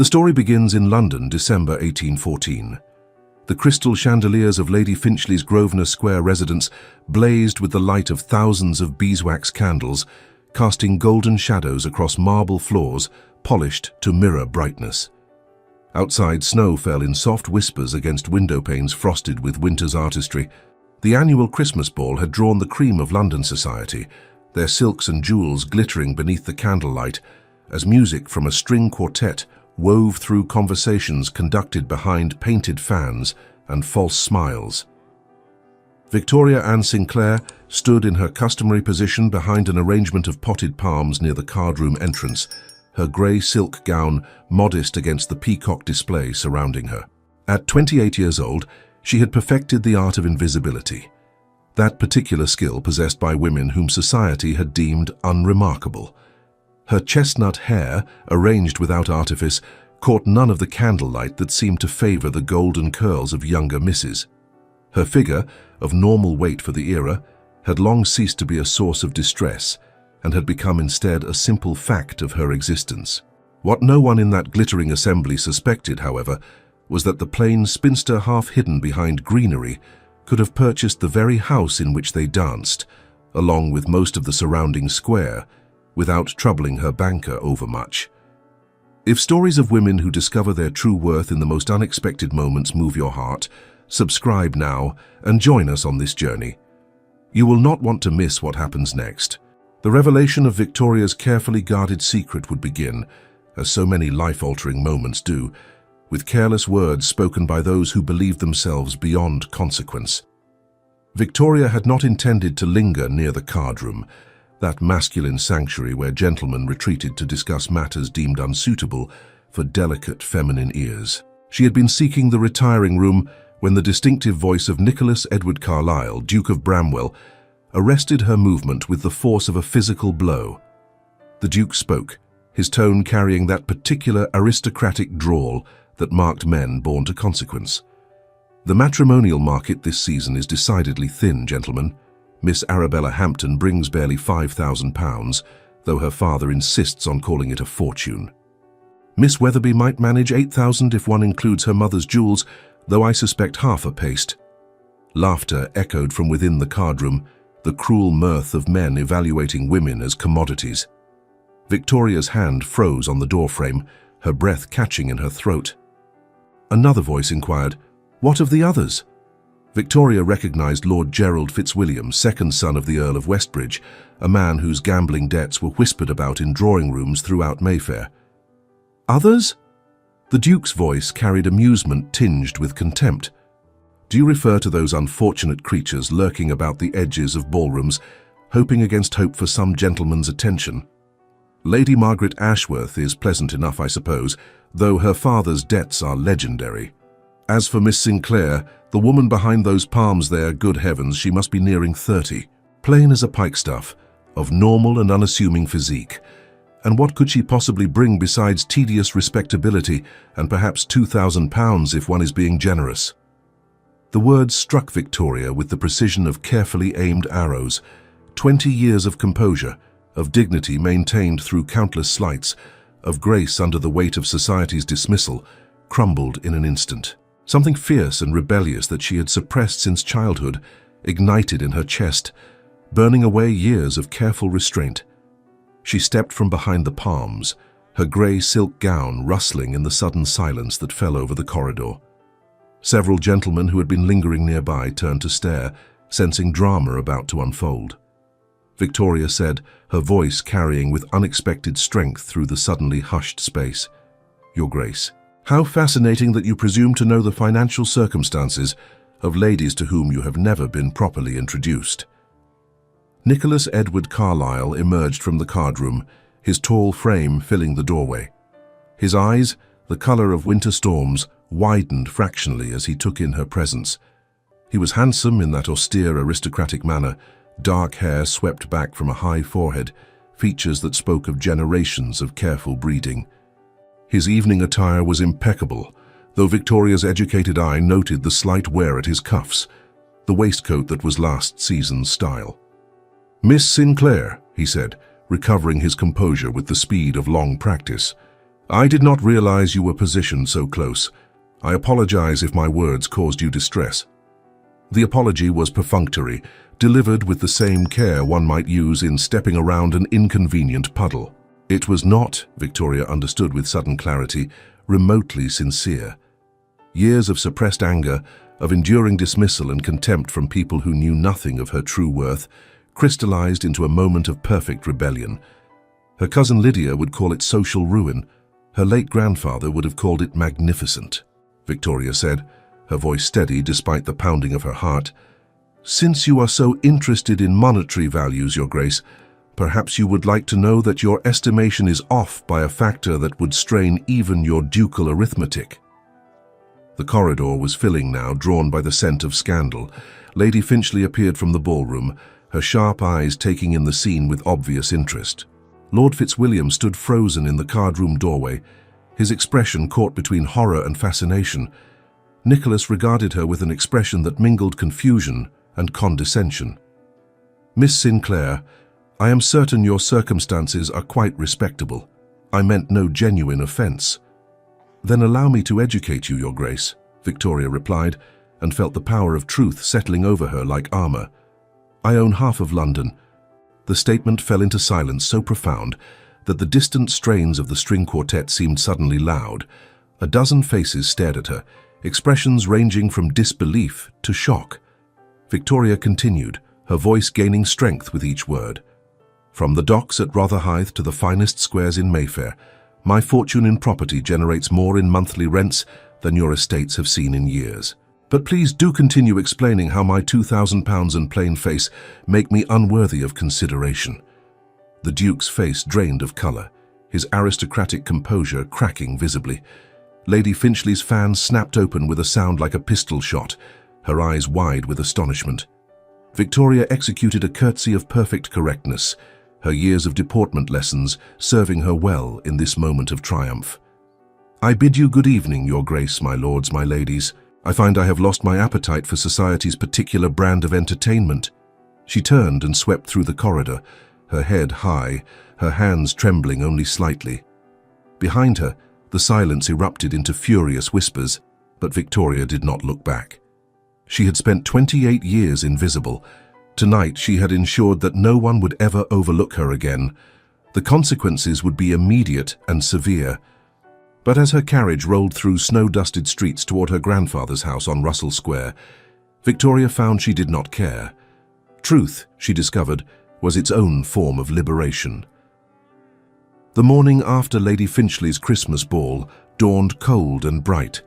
The story begins in London, December 1814. The crystal chandeliers of Lady Finchley's Grosvenor Square residence blazed with the light of thousands of beeswax candles, casting golden shadows across marble floors polished to mirror brightness. Outside, snow fell in soft whispers against window panes frosted with winter's artistry. The annual Christmas ball had drawn the cream of London society, their silks and jewels glittering beneath the candlelight, as music from a string quartet wove through conversations conducted behind painted fans and false smiles. Victoria Ann Sinclair stood in her customary position behind an arrangement of potted palms near the cardroom entrance, her grey silk gown modest against the peacock display surrounding her. At 28 years old, she had perfected the art of invisibility, that particular skill possessed by women whom society had deemed unremarkable. Her chestnut hair, arranged without artifice, caught none of the candlelight that seemed to favour the golden curls of younger misses. Her figure, of normal weight for the era, had long ceased to be a source of distress and had become instead a simple fact of her existence. What no one in that glittering assembly suspected, however, was that the plain spinster half hidden behind greenery could have purchased the very house in which they danced, along with most of the surrounding square, without troubling her banker overmuch. If stories of women who discover their true worth in the most unexpected moments move your heart, subscribe now and join us on this journey. You will not want to miss what happens next. The revelation of Victoria's carefully guarded secret would begin, as so many life-altering moments do, with careless words spoken by those who believed themselves beyond consequence. Victoria had not intended to linger near the cardroom, that masculine sanctuary where gentlemen retreated to discuss matters deemed unsuitable for delicate feminine ears. She had been seeking the retiring room when the distinctive voice of Nicholas Edward Carlyle, Duke of Bramwell, arrested her movement with the force of a physical blow. The Duke spoke, his tone carrying that particular aristocratic drawl that marked men born to consequence. "The matrimonial market this season is decidedly thin, gentlemen. Miss Arabella Hampton brings barely £5,000, though her father insists on calling it a fortune. Miss Weatherby might manage 8,000 if one includes her mother's jewels, though I suspect half are paste." Laughter echoed from within the cardroom, the cruel mirth of men evaluating women as commodities. Victoria's hand froze on the doorframe, her breath catching in her throat. Another voice inquired, "What of the others?" Victoria recognized Lord Gerald Fitzwilliam, second son of the Earl of Westbridge, a man whose gambling debts were whispered about in drawing rooms throughout Mayfair. "Others?" The Duke's voice carried amusement tinged with contempt. "Do you refer to those unfortunate creatures lurking about the edges of ballrooms, hoping against hope for some gentleman's attention? Lady Margaret Ashworth is pleasant enough, I suppose, though her father's debts are legendary. As for Miss Sinclair, the woman behind those palms there, good heavens, she must be nearing 30. Plain as a pikestaff, of normal and unassuming physique. And what could she possibly bring besides tedious respectability and perhaps £2,000 if one is being generous?" The words struck Victoria with the precision of carefully aimed arrows. 20 years of composure, of dignity maintained through countless slights, of grace under the weight of society's dismissal, crumbled in an instant. Something fierce and rebellious that she had suppressed since childhood ignited in her chest, burning away years of careful restraint. She stepped from behind the palms, her grey silk gown rustling in the sudden silence that fell over the corridor. Several gentlemen who had been lingering nearby turned to stare, sensing drama about to unfold. Victoria said, her voice carrying with unexpected strength through the suddenly hushed space, "Your Grace, how fascinating that you presume to know the financial circumstances of ladies to whom you have never been properly introduced." Nicholas Edward Carlyle emerged from the cardroom, his tall frame filling the doorway. His eyes, the colour of winter storms, widened fractionally as he took in her presence. He was handsome in that austere aristocratic manner, dark hair swept back from a high forehead, features that spoke of generations of careful breeding. His evening attire was impeccable, though Victoria's educated eye noted the slight wear at his cuffs, the waistcoat that was last season's style. "Miss Sinclair," he said, recovering his composure with the speed of long practice, I did not realize you were positioned so close. I apologize if my words caused you distress. The apology was perfunctory, delivered with the same care one might use in stepping around an inconvenient puddle. It was not, Victoria understood with sudden clarity, remotely sincere. Years of suppressed anger, of enduring dismissal and contempt from people who knew nothing of her true worth, crystallized into a moment of perfect rebellion. Her cousin Lydia would call it social ruin. Her late grandfather would have called it magnificent. Victoria said, her voice steady despite the pounding of her heart. Since you are so interested in monetary values, Your Grace, perhaps you would like to know that your estimation is off by a factor that would strain even your ducal arithmetic. The corridor was filling now, drawn by the scent of scandal. Lady Finchley appeared from the ballroom, her sharp eyes taking in the scene with obvious interest. Lord Fitzwilliam stood frozen in the card-room doorway, his expression caught between horror and fascination. Nicholas regarded her with an expression that mingled confusion and condescension. Miss Sinclair, I am certain your circumstances are quite respectable. I meant no genuine offence. Then allow me to educate you, Your Grace, Victoria replied, and felt the power of truth settling over her like armour. I own half of London. The statement fell into silence so profound that the distant strains of the string quartet seemed suddenly loud. A dozen faces stared at her, expressions ranging from disbelief to shock. Victoria continued, her voice gaining strength with each word. From the docks at Rotherhithe to the finest squares in Mayfair, my fortune in property generates more in monthly rents than your estates have seen in years. But please do continue explaining how my £2,000 and plain face make me unworthy of consideration. The Duke's face drained of colour, his aristocratic composure cracking visibly. Lady Finchley's fan snapped open with a sound like a pistol shot, her eyes wide with astonishment. Victoria executed a curtsy of perfect correctness, her years of deportment lessons serving her well in this moment of triumph. I bid you good evening, Your Grace, my lords, my ladies. I find I have lost my appetite for society's particular brand of entertainment. She turned and swept through the corridor, her head high, her hands trembling only slightly. Behind her, the silence erupted into furious whispers, but Victoria did not look back. She had spent 28 years invisible. Tonight she had ensured that no one would ever overlook her again. The consequences would be immediate and severe. But as her carriage rolled through snow-dusted streets toward her grandfather's house on Russell Square, Victoria found she did not care. Truth, she discovered, was its own form of liberation. The morning after Lady Finchley's Christmas ball dawned cold and bright,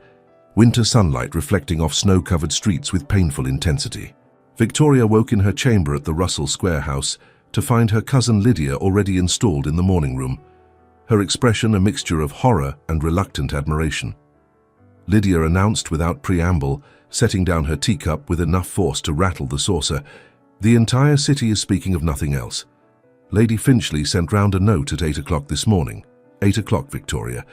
winter sunlight reflecting off snow-covered streets with painful intensity. Victoria woke in her chamber at the Russell Square house to find her cousin Lydia already installed in the morning room, her expression a mixture of horror and reluctant admiration. Lydia announced without preamble, setting down her teacup with enough force to rattle the saucer, "The entire city is speaking of nothing else. Lady Finchley sent round a note at 8 o'clock this morning." 8 o'clock, Victoria.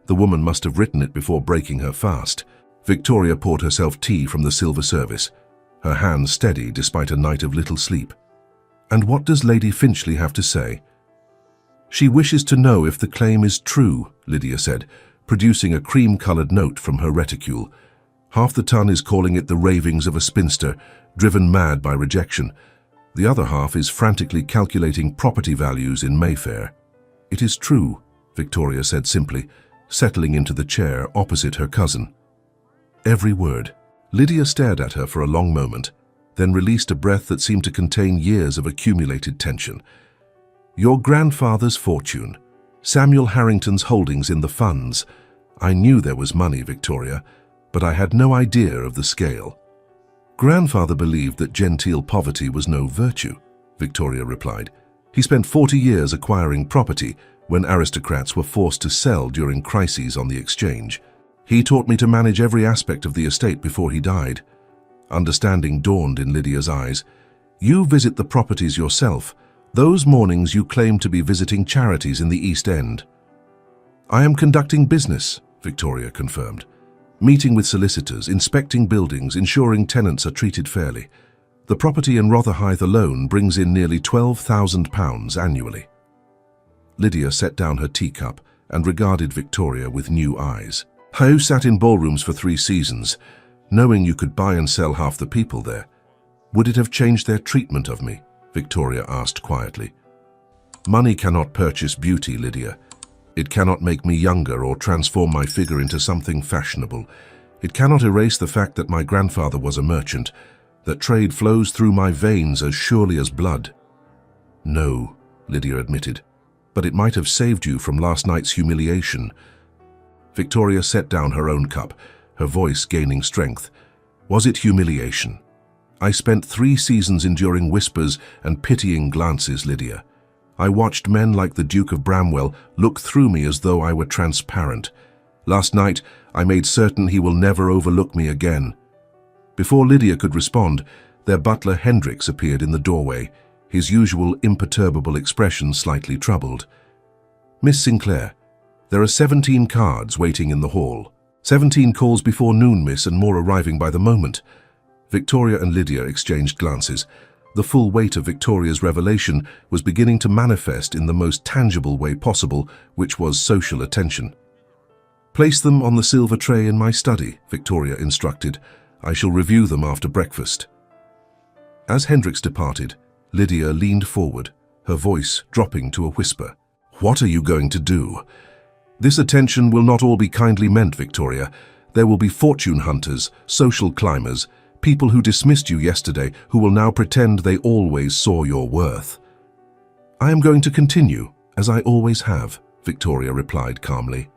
The woman must have written it before breaking her fast. Victoria poured herself tea from the silver service, her hands steady despite a night of little sleep. "And what does Lady Finchley have to say?" "She wishes to know if the claim is true," Lydia said, producing a cream-coloured note from her reticule. "Half the ton is calling it the ravings of a spinster, driven mad by rejection. The other half is frantically calculating property values in Mayfair." "It is true," Victoria said simply, settling into the chair opposite her cousin. "Every word." Lydia stared at her for a long moment, then released a breath that seemed to contain years of accumulated tension. "Your grandfather's fortune, Samuel Harrington's holdings in the funds. I knew there was money, Victoria, but I had no idea of the scale." "Grandfather believed that genteel poverty was no virtue," Victoria replied. "He spent 40 years acquiring property when aristocrats were forced to sell during crises on the exchange. He taught me to manage every aspect of the estate before he died." Understanding dawned in Lydia's eyes. "You visit the properties yourself. Those mornings you claim to be visiting charities in the East End." "I am conducting business," Victoria confirmed. "Meeting with solicitors, inspecting buildings, ensuring tenants are treated fairly. The property in Rotherhithe alone brings in nearly £12,000 annually." Lydia set down her teacup, and regarded Victoria with new eyes. "I sat in ballrooms for 3 seasons, knowing you could buy and sell half the people there. Would it have changed their treatment of me?" Victoria asked quietly. "Money cannot purchase beauty, Lydia. It cannot make me younger or transform my figure into something fashionable. It cannot erase the fact that my grandfather was a merchant, that trade flows through my veins as surely as blood." "No," Lydia admitted, "but it might have saved you from last night's humiliation." Victoria set down her own cup, her voice gaining strength. "Was it humiliation? I spent 3 seasons enduring whispers and pitying glances, Lydia. I watched men like the Duke of Bramwell look through me as though I were transparent. Last night, I made certain he will never overlook me again." Before Lydia could respond, their butler Hendricks appeared in the doorway, his usual imperturbable expression slightly troubled. "Miss Sinclair, there are 17 cards waiting in the hall. 17 calls before noon, miss, and more arriving by the moment." Victoria and Lydia exchanged glances. The full weight of Victoria's revelation was beginning to manifest in the most tangible way possible, which was social attention. "Place them on the silver tray in my study," Victoria instructed. "I shall review them after breakfast." As Hendricks departed, Lydia leaned forward, her voice dropping to a whisper. "What are you going to do?" "This attention will not all be kindly meant, Victoria. There will be fortune hunters, social climbers, people who dismissed you yesterday who will now pretend they always saw your worth." "I am going to continue, as I always have," Victoria replied calmly.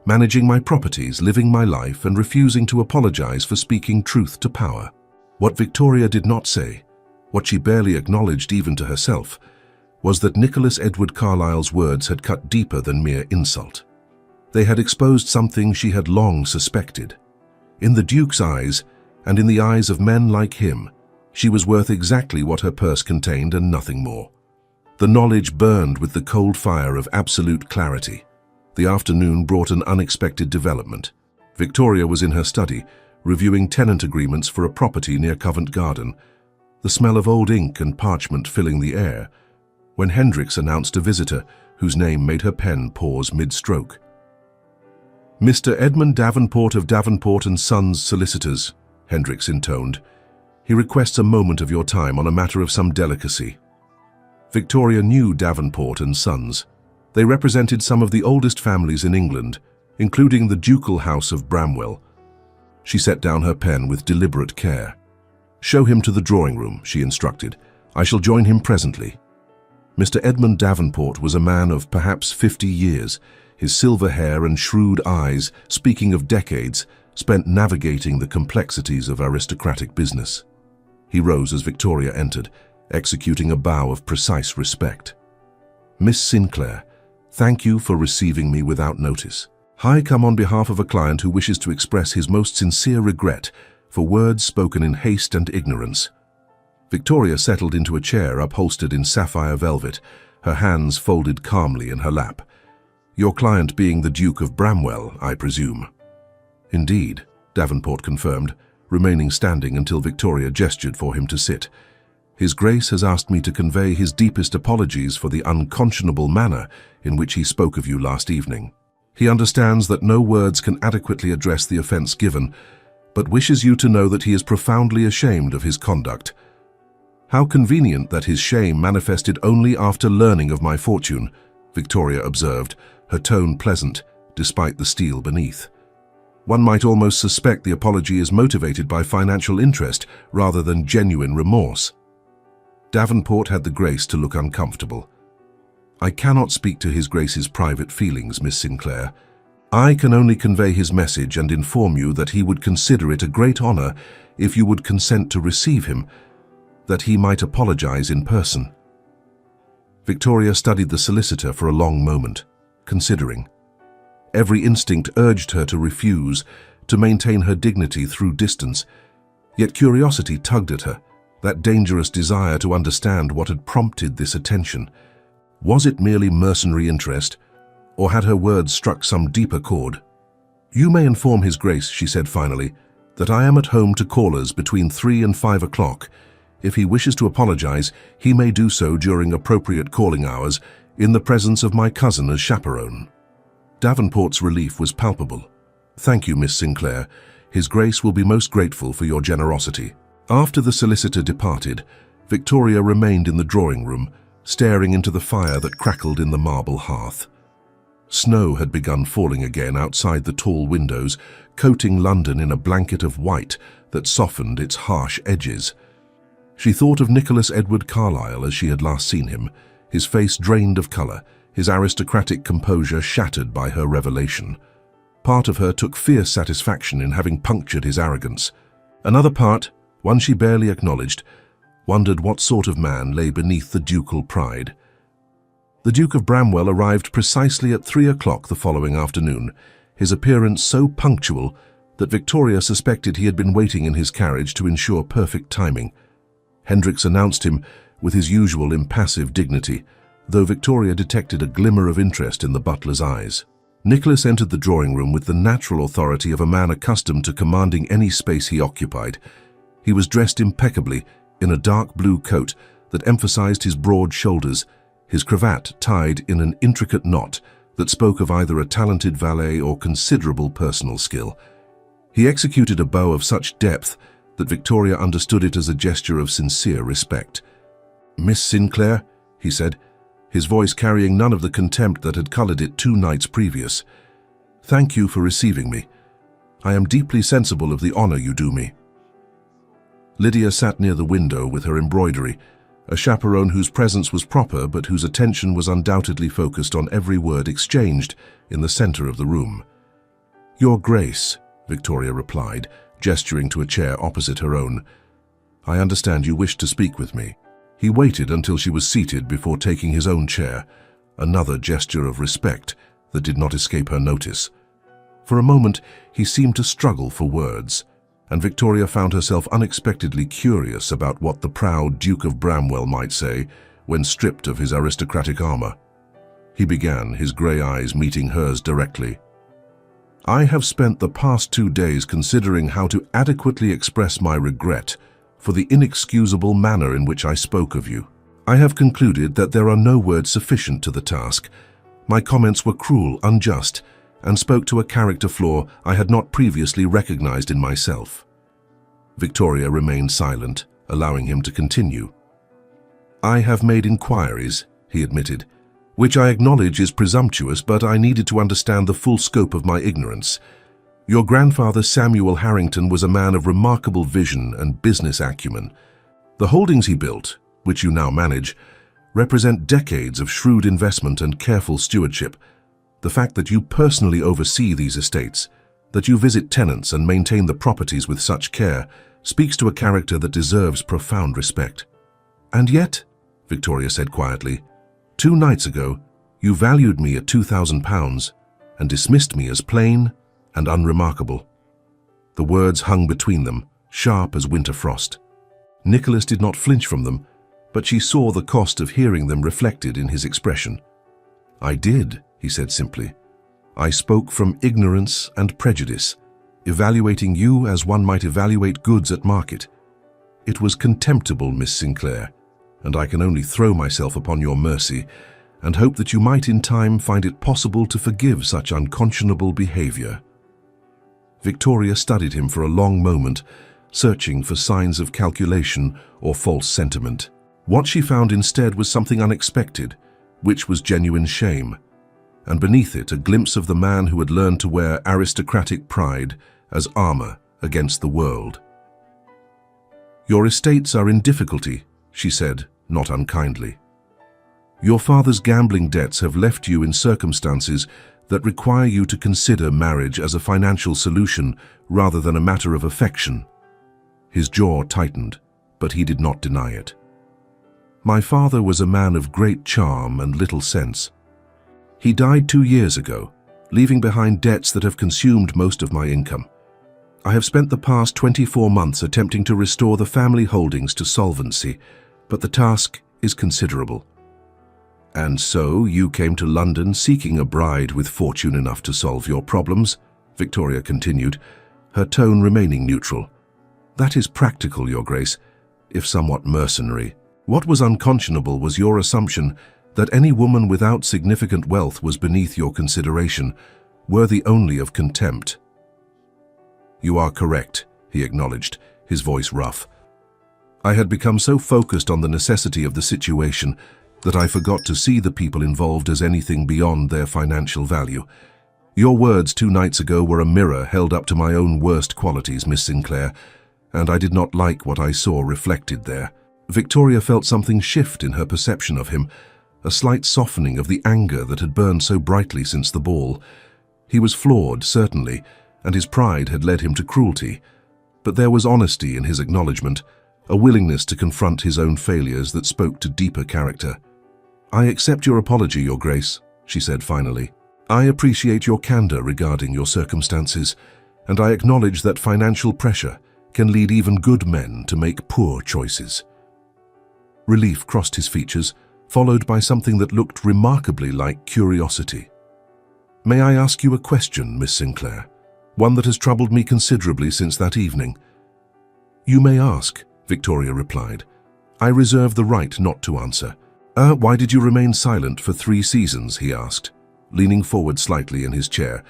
"Managing my properties, living my life, and refusing to apologize for speaking truth to power." What Victoria did not say, what she barely acknowledged even to herself, was that Nicholas Edward Carlyle's words had cut deeper than mere insult. They had exposed something she had long suspected. In the Duke's eyes, and in the eyes of men like him, she was worth exactly what her purse contained and nothing more. The knowledge burned with the cold fire of absolute clarity. The afternoon brought an unexpected development. Victoria was in her study, reviewing tenant agreements for a property near Covent Garden, the smell of old ink and parchment filling the air, when Hendricks announced a visitor whose name made her pen pause mid-stroke. "Mr. Edmund Davenport of Davenport and Sons Solicitors," Hendricks intoned. "He requests a moment of your time on a matter of some delicacy." Victoria knew Davenport and Sons. They represented some of the oldest families in England, including the ducal house of Bramwell. She set down her pen with deliberate care. "Show him to the drawing room," she instructed. "I shall join him presently." Mr. Edmund Davenport was a man of perhaps 50 years. His silver hair and shrewd eyes, speaking of decades, spent navigating the complexities of aristocratic business. He rose as Victoria entered, executing a bow of precise respect. "Miss Sinclair, thank you for receiving me without notice. I come on behalf of a client who wishes to express his most sincere regret for words spoken in haste and ignorance." Victoria settled into a chair upholstered in sapphire velvet, her hands folded calmly in her lap. "Your client being the Duke of Bramwell, I presume?" "Indeed," Davenport confirmed, remaining standing until Victoria gestured for him to sit. "His Grace has asked me to convey his deepest apologies for the unconscionable manner in which he spoke of you last evening. He understands that no words can adequately address the offense given, but wishes you to know that he is profoundly ashamed of his conduct." "How convenient that his shame manifested only after learning of my fortune," Victoria observed, her tone pleasant, despite the steel beneath. "One might almost suspect the apology is motivated by financial interest rather than genuine remorse." Davenport had the grace to look uncomfortable. "I cannot speak to His Grace's private feelings, Miss Sinclair. I can only convey his message and inform you that he would consider it a great honor if you would consent to receive him, that he might apologize in person." Victoria studied the solicitor for a long moment, considering. Every instinct urged her to refuse, to maintain her dignity through distance, yet curiosity tugged at her, that dangerous desire to understand what had prompted this attention. Was it merely mercenary interest, or had her words struck some deeper chord? "You may inform His Grace," she said finally, "that I am at home to callers between 3 and 5 o'clock. If he wishes to apologize, he may do so during appropriate calling hours, in the presence of my cousin as chaperone." Davenport's relief was palpable. "Thank you, Miss Sinclair. His Grace will be most grateful for your generosity." After the solicitor departed, Victoria remained in the drawing room, staring into the fire that crackled in the marble hearth. Snow had begun falling again outside the tall windows, coating London in a blanket of white that softened its harsh edges. She thought of Nicholas Edward Carlyle as she had last seen him, his face drained of colour, his aristocratic composure shattered by her revelation. Part of her took fierce satisfaction in having punctured his arrogance. Another part, one she barely acknowledged, wondered what sort of man lay beneath the ducal pride. The Duke of Bramwell arrived precisely at 3 o'clock the following afternoon, his appearance so punctual that Victoria suspected he had been waiting in his carriage to ensure perfect timing. Hendricks announced him with his usual impassive dignity, though Victoria detected a glimmer of interest in the butler's eyes. Nicholas entered the drawing room with the natural authority of a man accustomed to commanding any space he occupied. He was dressed impeccably in a dark blue coat that emphasized his broad shoulders, his cravat tied in an intricate knot that spoke of either a talented valet or considerable personal skill. He executed a bow of such depth that Victoria understood it as a gesture of sincere respect. "Miss Sinclair," he said, his voice carrying none of the contempt that had colored it 2 nights previous. "Thank you for receiving me. I am deeply sensible of the honor you do me." Lydia sat near the window with her embroidery, a chaperone whose presence was proper but whose attention was undoubtedly focused on every word exchanged in the center of the room. "Your Grace," Victoria replied, gesturing to a chair opposite her own. "I understand you wish to speak with me." He waited until she was seated before taking his own chair, another gesture of respect that did not escape her notice. For a moment, he seemed to struggle for words, and Victoria found herself unexpectedly curious about what the proud Duke of Bramwell might say when stripped of his aristocratic armor. He began, his grey eyes meeting hers directly. "I have spent the past 2 days considering how to adequately express my regret for the inexcusable manner in which I spoke of you. I have concluded that there are no words sufficient to the task. My comments were cruel, unjust, and spoke to a character flaw I had not previously recognized in myself." Victoria remained silent, allowing him to continue. "I have made inquiries," he admitted, "which I acknowledge is presumptuous, but I needed to understand the full scope of my ignorance. Your grandfather Samuel Harrington was a man of remarkable vision and business acumen. The holdings he built, which you now manage, represent decades of shrewd investment and careful stewardship. The fact that you personally oversee these estates, that you visit tenants and maintain the properties with such care, speaks to a character that deserves profound respect." "And yet," Victoria said quietly, 2 nights ago, you valued me at £2,000 and dismissed me as plain and unremarkable." The words hung between them, sharp as winter frost. Nicholas did not flinch from them, but she saw the cost of hearing them reflected in his expression. "I did," he said simply. "I spoke from ignorance and prejudice, evaluating you as one might evaluate goods at market. It was contemptible, Miss Sinclair, and I can only throw myself upon your mercy and hope that you might in time find it possible to forgive such unconscionable behavior." Victoria studied him for a long moment, searching for signs of calculation or false sentiment. What she found instead was something unexpected, which was genuine shame, and beneath it a glimpse of the man who had learned to wear aristocratic pride as armor against the world. "Your estates are in difficulty," she said, not unkindly. "Your father's gambling debts have left you in circumstances that require you to consider marriage as a financial solution rather than a matter of affection." His jaw tightened, but he did not deny it. "My father was a man of great charm and little sense. He died 2 years ago, leaving behind debts that have consumed most of my income. I have spent the past 24 months attempting to restore the family holdings to solvency, but the task is considerable." "And so you came to London seeking a bride with fortune enough to solve your problems," Victoria continued, her tone remaining neutral. "That is practical, Your Grace, if somewhat mercenary. What was unconscionable was your assumption that any woman without significant wealth was beneath your consideration, worthy only of contempt. "You are correct," he acknowledged, his voice rough. "I had become so focused on the necessity of the situation that I forgot to see the people involved as anything beyond their financial value. Your words 2 nights ago were a mirror held up to my own worst qualities, Miss Sinclair, and I did not like what I saw reflected there." Victoria felt something shift in her perception of him, a slight softening of the anger that had burned so brightly since the ball. He was flawed, certainly, and his pride had led him to cruelty, but there was honesty in his acknowledgement, a willingness to confront his own failures that spoke to deeper character. "I accept your apology, Your Grace," she said finally. "I appreciate your candor regarding your circumstances, and I acknowledge that financial pressure can lead even good men to make poor choices." Relief crossed his features, followed by something that looked remarkably like curiosity. "May I ask you a question, Miss Sinclair? One that has troubled me considerably since that evening." "You may ask," Victoria replied. "I reserve the right not to answer." Why did you remain silent for 3 seasons?" he asked, leaning forward slightly in his chair.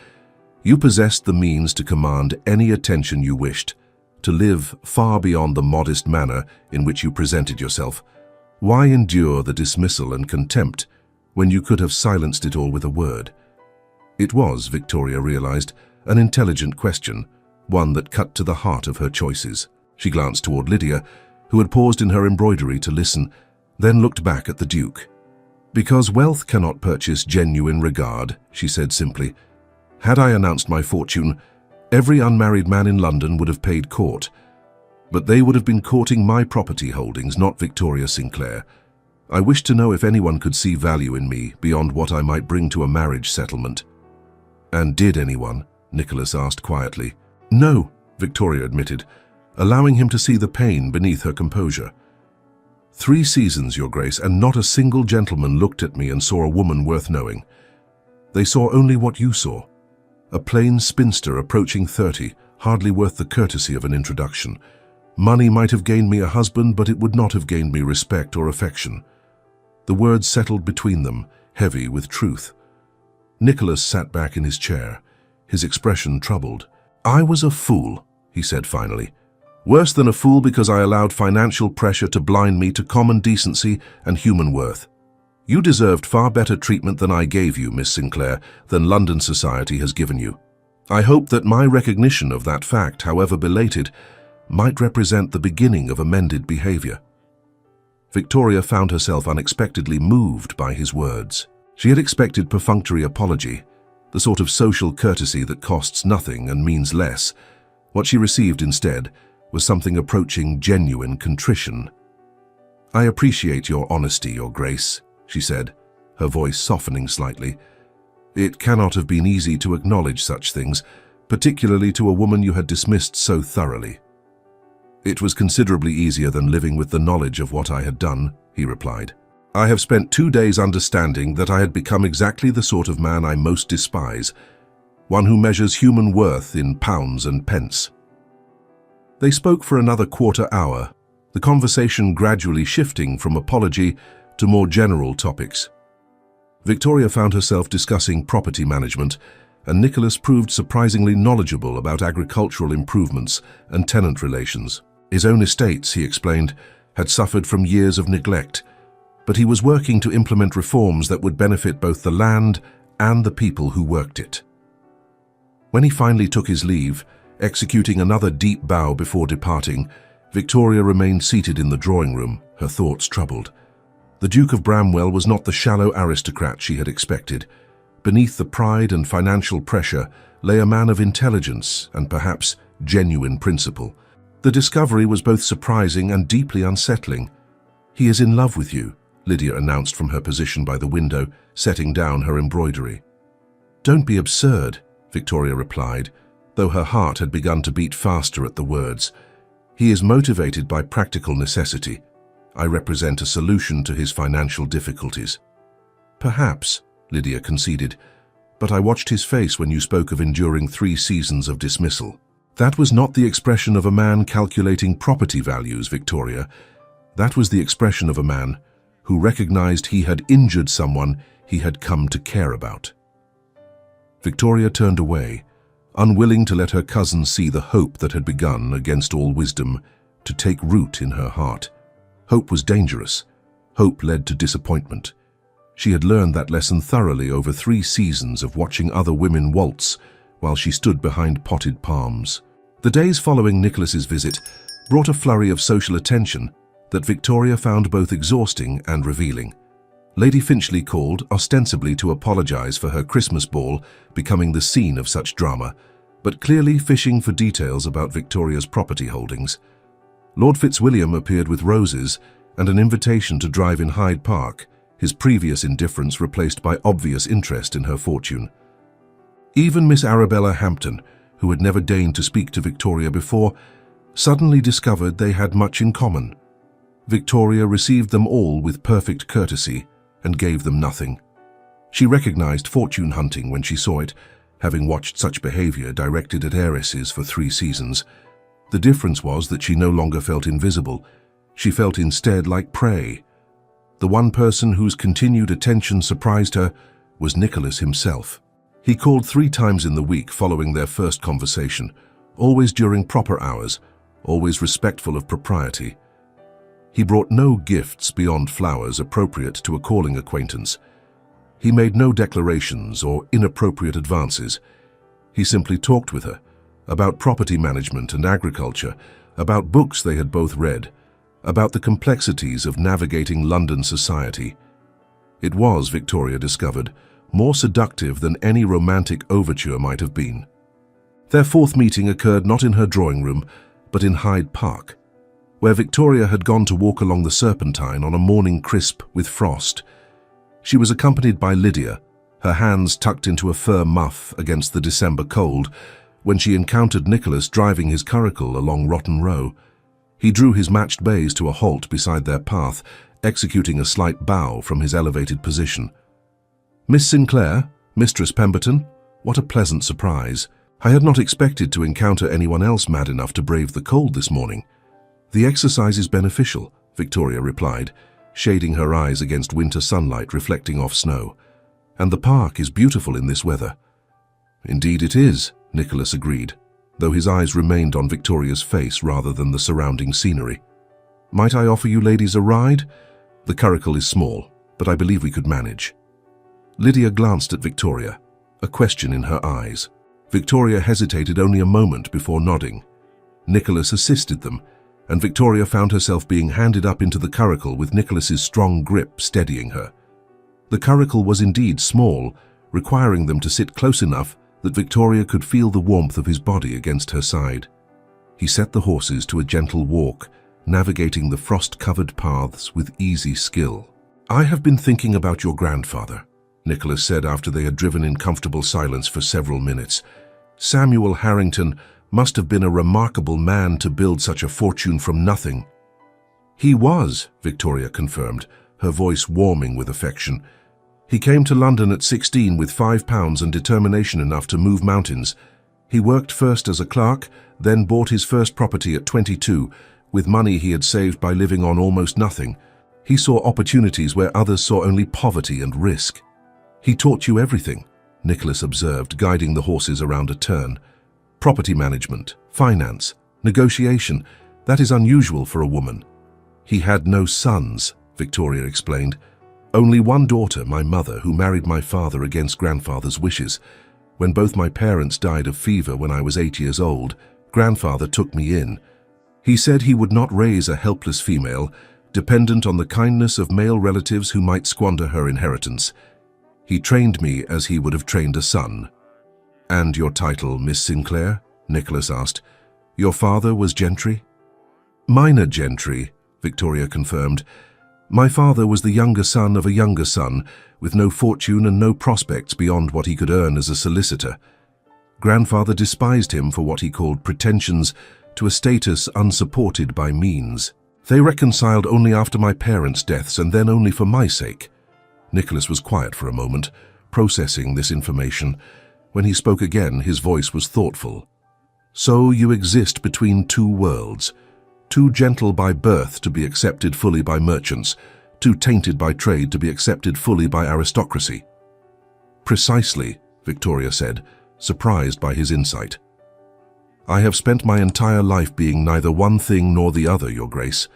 "You possessed the means to command any attention you wished, to live far beyond the modest manner in which you presented yourself. Why endure the dismissal and contempt when you could have silenced it all with a word?" It was, Victoria realized, an intelligent question, one that cut to the heart of her choices. She glanced toward Lydia, who had paused in her embroidery to listen, then looked back at the Duke. "Because wealth cannot purchase genuine regard," she said simply. "Had I announced my fortune, every unmarried man in London would have paid court. But they would have been courting my property holdings, not Victoria Sinclair. I wished to know if anyone could see value in me beyond what I might bring to a marriage settlement." "And did anyone?" Nicholas asked quietly. "No," Victoria admitted, allowing him to see the pain beneath her composure. 3 seasons, Your Grace, and not a single gentleman looked at me and saw a woman worth knowing. They saw only what you saw. A plain spinster approaching 30, hardly worth the courtesy of an introduction. Money might have gained me a husband, but it would not have gained me respect or affection." The words settled between them, heavy with truth. Nicholas sat back in his chair, his expression troubled. "I was a fool," he said finally. "Worse than a fool because I allowed financial pressure to blind me to common decency and human worth. You deserved far better treatment than I gave you, Miss Sinclair, than London society has given you. I hope that my recognition of that fact, however belated, might represent the beginning of amended behavior." Victoria found herself unexpectedly moved by his words. She had expected perfunctory apology, the sort of social courtesy that costs nothing and means less. What she received instead was something approaching genuine contrition. "I appreciate your honesty, Your Grace," she said, her voice softening slightly. "It cannot have been easy to acknowledge such things, particularly to a woman you had dismissed so thoroughly." "It was considerably easier than living with the knowledge of what I had done," he replied. "I have spent 2 days understanding that I had become exactly the sort of man I most despise, one who measures human worth in pounds and pence." They spoke for another quarter-hour, the conversation gradually shifting from apology to more general topics. Victoria found herself discussing property management, and Nicholas proved surprisingly knowledgeable about agricultural improvements and tenant relations. His own estates, he explained, had suffered from years of neglect, but he was working to implement reforms that would benefit both the land and the people who worked it. When he finally took his leave, executing another deep bow before departing, Victoria remained seated in the drawing room, her thoughts troubled. The Duke of Bramwell was not the shallow aristocrat she had expected. Beneath the pride and financial pressure lay a man of intelligence and perhaps genuine principle. The discovery was both surprising and deeply unsettling. "He is in love with you," Lydia announced from her position by the window, setting down her embroidery. "Don't be absurd," Victoria replied, though her heart had begun to beat faster at the words. "He is motivated by practical necessity. I represent a solution to his financial difficulties." "Perhaps," Lydia conceded, "but I watched his face when you spoke of enduring 3 seasons of dismissal. That was not the expression of a man calculating property values, Victoria. That was the expression of a man who recognized he had injured someone he had come to care about. Victoria turned away, unwilling to let her cousin see the hope that had begun, against all wisdom, to take root in her heart. Hope was dangerous. Hope led to disappointment. She had learned that lesson thoroughly over 3 seasons of watching other women waltz while she stood behind potted palms. The days following Nicholas's visit brought a flurry of social attention that Victoria found both exhausting and revealing. Lady Finchley called, ostensibly to apologize for her Christmas ball becoming the scene of such drama, but clearly fishing for details about Victoria's property holdings. Lord Fitzwilliam appeared with roses and an invitation to drive in Hyde Park, his previous indifference replaced by obvious interest in her fortune. Even Miss Arabella Hampton, who had never deigned to speak to Victoria before, suddenly discovered they had much in common. Victoria received them all with perfect courtesy and gave them nothing. She recognized fortune hunting when she saw it, having watched such behavior directed at heiresses for 3 seasons. The difference was that she no longer felt invisible. She felt instead like prey. The one person whose continued attention surprised her was Nicholas himself. He called 3 times in the week following their first conversation, always during proper hours, always respectful of propriety. He brought no gifts beyond flowers appropriate to a calling acquaintance. He made no declarations or inappropriate advances. He simply talked with her about property management and agriculture, about books they had both read, about the complexities of navigating London society. It was, Victoria discovered, more seductive than any romantic overture might have been. Their 4th meeting occurred not in her drawing room, but in Hyde Park, where Victoria had gone to walk along the Serpentine on a morning crisp with frost. She was accompanied by Lydia, her hands tucked into a fur muff against the December cold, when she encountered Nicholas driving his curricle along Rotten Row. He drew his matched bays to a halt beside their path, executing a slight bow from his elevated position. "Miss Sinclair, Mistress Pemberton, what a pleasant surprise. I had not expected to encounter anyone else mad enough to brave the cold this morning." "The exercise is beneficial," Victoria replied, shading her eyes against winter sunlight reflecting off snow. "And the park is beautiful in this weather." "Indeed it is," Nicholas agreed, though his eyes remained on Victoria's face rather than the surrounding scenery. "Might I offer you ladies a ride? The curricle is small, but I believe we could manage." Lydia glanced at Victoria, a question in her eyes. Victoria hesitated only a moment before nodding. Nicholas assisted them, and Victoria found herself being handed up into the curricle with Nicholas's strong grip steadying her. The curricle was indeed small, requiring them to sit close enough that Victoria could feel the warmth of his body against her side. He set the horses to a gentle walk, navigating the frost-covered paths with easy skill. "I have been thinking about your grandfather," Nicholas said after they had driven in comfortable silence for several minutes. "Samuel Harrington must have been a remarkable man to build such a fortune from nothing." "He was," Victoria confirmed, her voice warming with affection. "He came to London at 16 with £5 and determination enough to move mountains. He worked first as a clerk, then bought his first property at 22, with money he had saved by living on almost nothing. He saw opportunities where others saw only poverty and risk." "He taught you everything," Nicholas observed, guiding the horses around a turn. "Property management, finance, negotiation, that is unusual for a woman." "He had no sons," Victoria explained. "Only one daughter, my mother, who married my father against grandfather's wishes. When both my parents died of fever when I was 8 years old, grandfather took me in. He said he would not raise a helpless female, dependent on the kindness of male relatives who might squander her inheritance. He trained me as he would have trained a son." "And your title, Miss Sinclair?" Nicholas asked. "Your father was gentry?" "Minor gentry," Victoria confirmed. "My father was the younger son of a younger son, with no fortune and no prospects beyond what he could earn as a solicitor. Grandfather despised him for what he called pretensions to a status unsupported by means. They reconciled only after my parents' deaths, and then only for my sake." Nicholas was quiet for a moment, processing this information. When he spoke again, his voice was thoughtful. "So you exist between 2 worlds, too gentle by birth to be accepted fully by merchants, too tainted by trade to be accepted fully by aristocracy. Precisely, Victoria said, surprised by his insight. I have spent my entire life being neither one thing nor the other, Your Grace.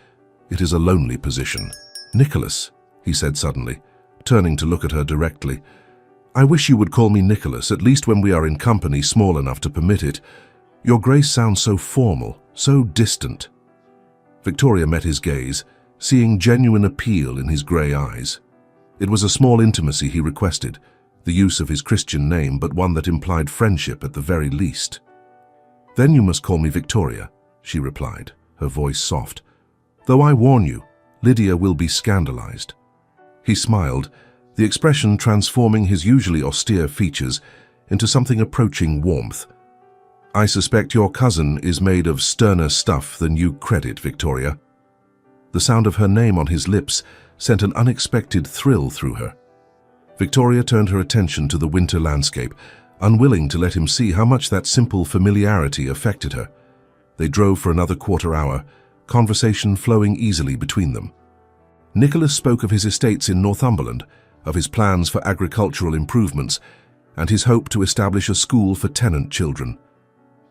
It is a lonely position. Nicholas, he said suddenly, turning to look at her directly. I wish you would call me Nicholas, at least when we are in company small enough to permit it. Your Grace sounds so formal, so distant. Victoria met his gaze, seeing genuine appeal in his grey eyes. It was a small intimacy he requested, the use of his Christian name, but one that implied friendship at the very least. Then you must call me Victoria, she replied, her voice soft. Though I warn you, Lydia will be scandalized. He smiled, the expression transforming his usually austere features into something approaching warmth. I suspect your cousin is made of sterner stuff than you credit, Victoria. The sound of her name on his lips sent an unexpected thrill through her. Victoria turned her attention to the winter landscape, unwilling to let him see how much that simple familiarity affected her. They drove for another quarter-hour, conversation flowing easily between them. Nicholas spoke of his estates in Northumberland, of his plans for agricultural improvements, and his hope to establish a school for tenant children.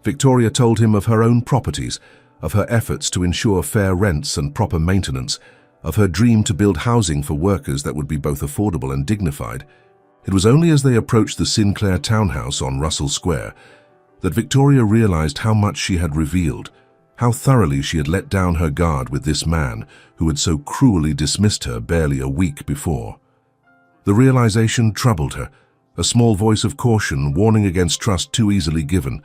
Victoria told him of her own properties, of her efforts to ensure fair rents and proper maintenance, of her dream to build housing for workers that would be both affordable and dignified. It was only as they approached the Sinclair townhouse on Russell Square that Victoria realized how much she had revealed, how thoroughly she had let down her guard with this man who had so cruelly dismissed her barely a week before. The realization troubled her, a small voice of caution warning against trust too easily given.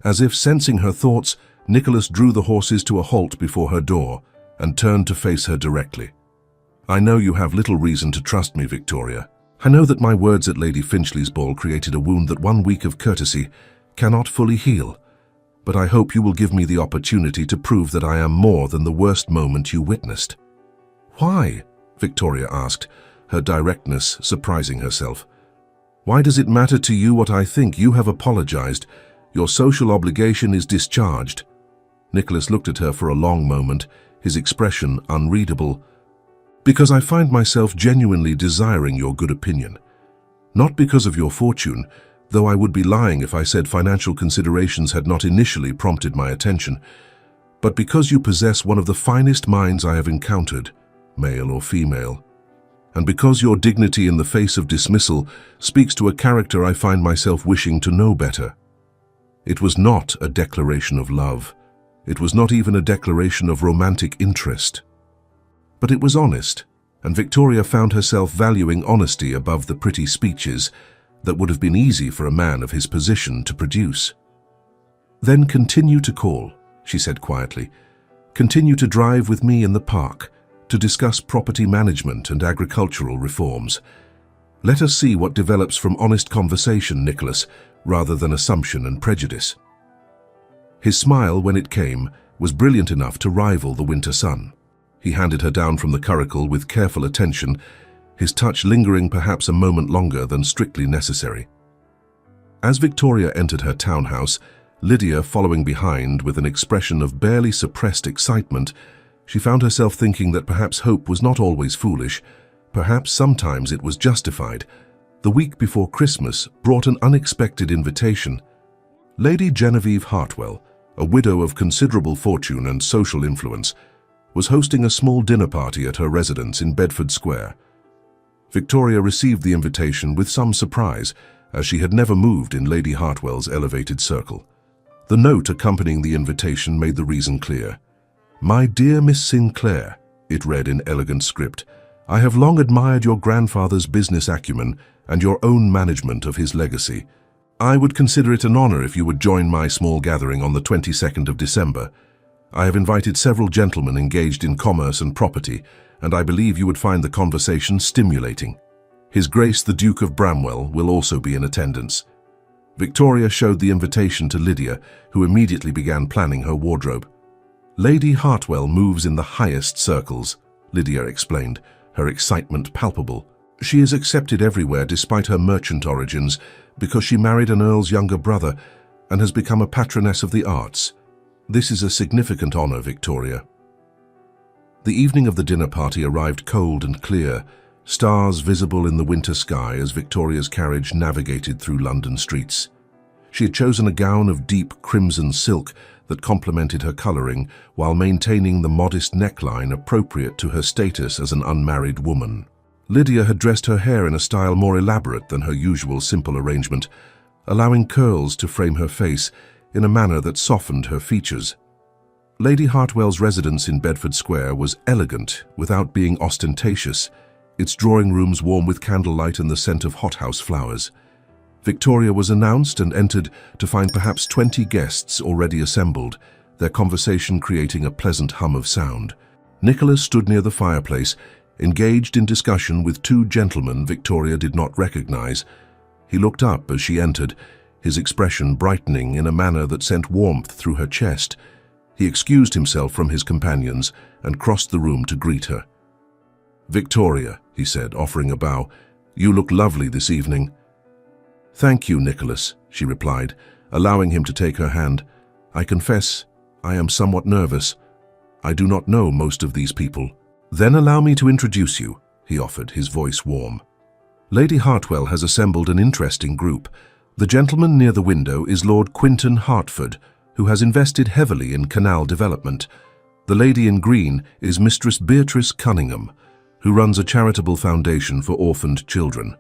As if sensing her thoughts, Nicholas drew the horses to a halt before her door and turned to face her directly. I know you have little reason to trust me, Victoria. I know that my words at Lady Finchley's ball created a wound that 1 week of courtesy cannot fully heal, but I hope you will give me the opportunity to prove that I am more than the worst moment you witnessed. Why? Victoria asked, her directness surprising herself. Why does it matter to you what I think? You have apologized. Your social obligation is discharged. Nicholas looked at her for a long moment, his expression unreadable. Because I find myself genuinely desiring your good opinion. Not because of your fortune, though I would be lying if I said financial considerations had not initially prompted my attention, but because you possess one of the finest minds I have encountered, male or female, and because your dignity in the face of dismissal speaks to a character I find myself wishing to know better. It was not a declaration of love. It was not even a declaration of romantic interest. But it was honest, and Victoria found herself valuing honesty above the pretty speeches that would have been easy for a man of his position to produce. Then continue to call, she said quietly. Continue to drive with me in the park, to discuss property management and agricultural reforms. Let us see what develops from honest conversation, Nicholas, rather than assumption and prejudice. His smile, when it came, was brilliant enough to rival the winter sun. He handed her down from the curricle with careful attention, his touch lingering perhaps a moment longer than strictly necessary. As Victoria entered her townhouse, Lydia following behind with an expression of barely suppressed excitement, she found herself thinking that perhaps hope was not always foolish, perhaps sometimes it was justified. The week before Christmas brought an unexpected invitation. Lady Genevieve Hartwell, a widow of considerable fortune and social influence, was hosting a small dinner party at her residence in Bedford Square. Victoria received the invitation with some surprise, as she had never moved in Lady Hartwell's elevated circle. The note accompanying the invitation made the reason clear. My dear Miss Sinclair, it read in elegant script, I have long admired your grandfather's business acumen and your own management of his legacy. I would consider it an honor if you would join my small gathering on the 22nd of December. I have invited several gentlemen engaged in commerce and property, and I believe you would find the conversation stimulating. His Grace the Duke of Bramwell will also be in attendance. Victoria showed the invitation to Lydia, who immediately began planning her wardrobe. Lady Hartwell moves in the highest circles, Lydia explained, her excitement palpable. She is accepted everywhere despite her merchant origins because she married an earl's younger brother and has become a patroness of the arts. This is a significant honor, Victoria. The evening of the dinner party arrived cold and clear, stars visible in the winter sky as Victoria's carriage navigated through London streets. She had chosen a gown of deep crimson silk that complemented her colouring while maintaining the modest neckline appropriate to her status as an unmarried woman. Lydia had dressed her hair in a style more elaborate than her usual simple arrangement, allowing curls to frame her face in a manner that softened her features. Lady Hartwell's residence in Bedford Square was elegant without being ostentatious, its drawing rooms warm with candlelight and the scent of hothouse flowers. Victoria was announced and entered to find perhaps 20 guests already assembled, their conversation creating a pleasant hum of sound. Nicholas stood near the fireplace, engaged in discussion with two gentlemen Victoria did not recognize. He looked up as she entered, his expression brightening in a manner that sent warmth through her chest. He excused himself from his companions and crossed the room to greet her. "Victoria," he said, offering a bow, "you look lovely this evening." "Thank you, Nicholas," she replied, allowing him to take her hand. "I confess, I am somewhat nervous. I do not know most of these people." "Then allow me to introduce you," he offered, his voice warm. "Lady Hartwell has assembled an interesting group. The gentleman near the window is Lord Quinton Hertford, who has invested heavily in canal development. The lady in green is Mistress Beatrice Cunningham, who runs a charitable foundation for orphaned children.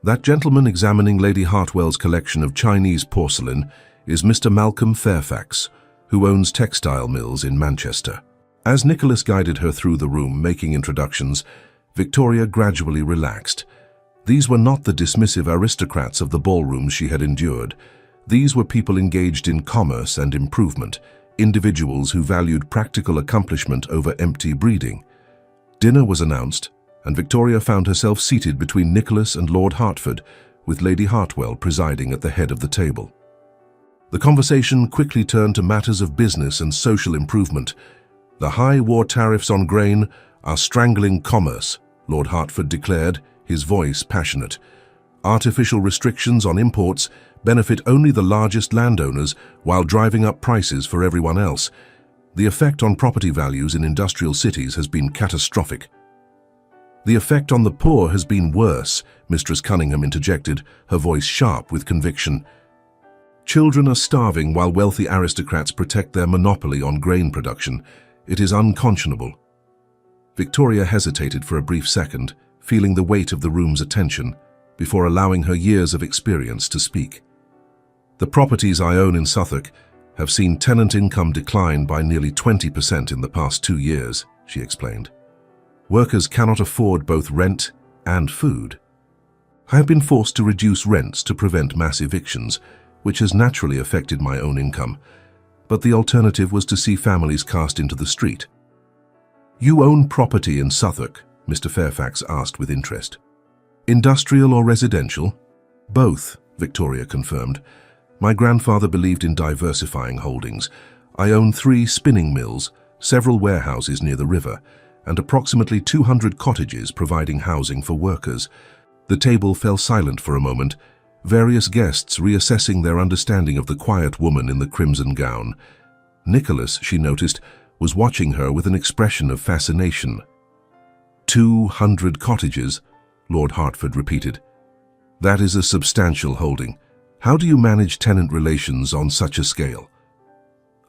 That gentleman examining Lady Hartwell's collection of Chinese porcelain is Mr. Malcolm Fairfax, who owns textile mills in Manchester." As Nicholas guided her through the room, making introductions, Victoria gradually relaxed. These were not the dismissive aristocrats of the ballrooms she had endured. These were people engaged in commerce and improvement, individuals who valued practical accomplishment over empty breeding. Dinner was announced, and Victoria found herself seated between Nicholas and Lord Hertford, with Lady Hartwell presiding at the head of the table. The conversation quickly turned to matters of business and social improvement. "The high war tariffs on grain are strangling commerce," Lord Hertford declared, his voice passionate. "Artificial restrictions on imports benefit only the largest landowners while driving up prices for everyone else. The effect on property values in industrial cities has been catastrophic." "The effect on the poor has been worse," Mistress Cunningham interjected, her voice sharp with conviction. "Children are starving while wealthy aristocrats protect their monopoly on grain production. It is unconscionable." Victoria hesitated for a brief second, feeling the weight of the room's attention, before allowing her years of experience to speak. "The properties I own in Suffolk have seen tenant income decline by nearly 20% in the past 2 years, she explained. "Workers cannot afford both rent and food. I have been forced to reduce rents to prevent mass evictions, which has naturally affected my own income. But the alternative was to see families cast into the street." "You own property in Suffolk?" Mr. Fairfax asked with interest. "Industrial or residential?" "Both," Victoria confirmed. "My grandfather believed in diversifying holdings. I own 3 spinning mills, several warehouses near the river, and approximately 200 cottages providing housing for workers." The table fell silent for a moment, various guests reassessing their understanding of the quiet woman in the crimson gown. Nicholas, she noticed, was watching her with an expression of fascination. 200 cottages, Lord Hertford repeated. "That is a substantial holding. How do you manage tenant relations on such a scale?"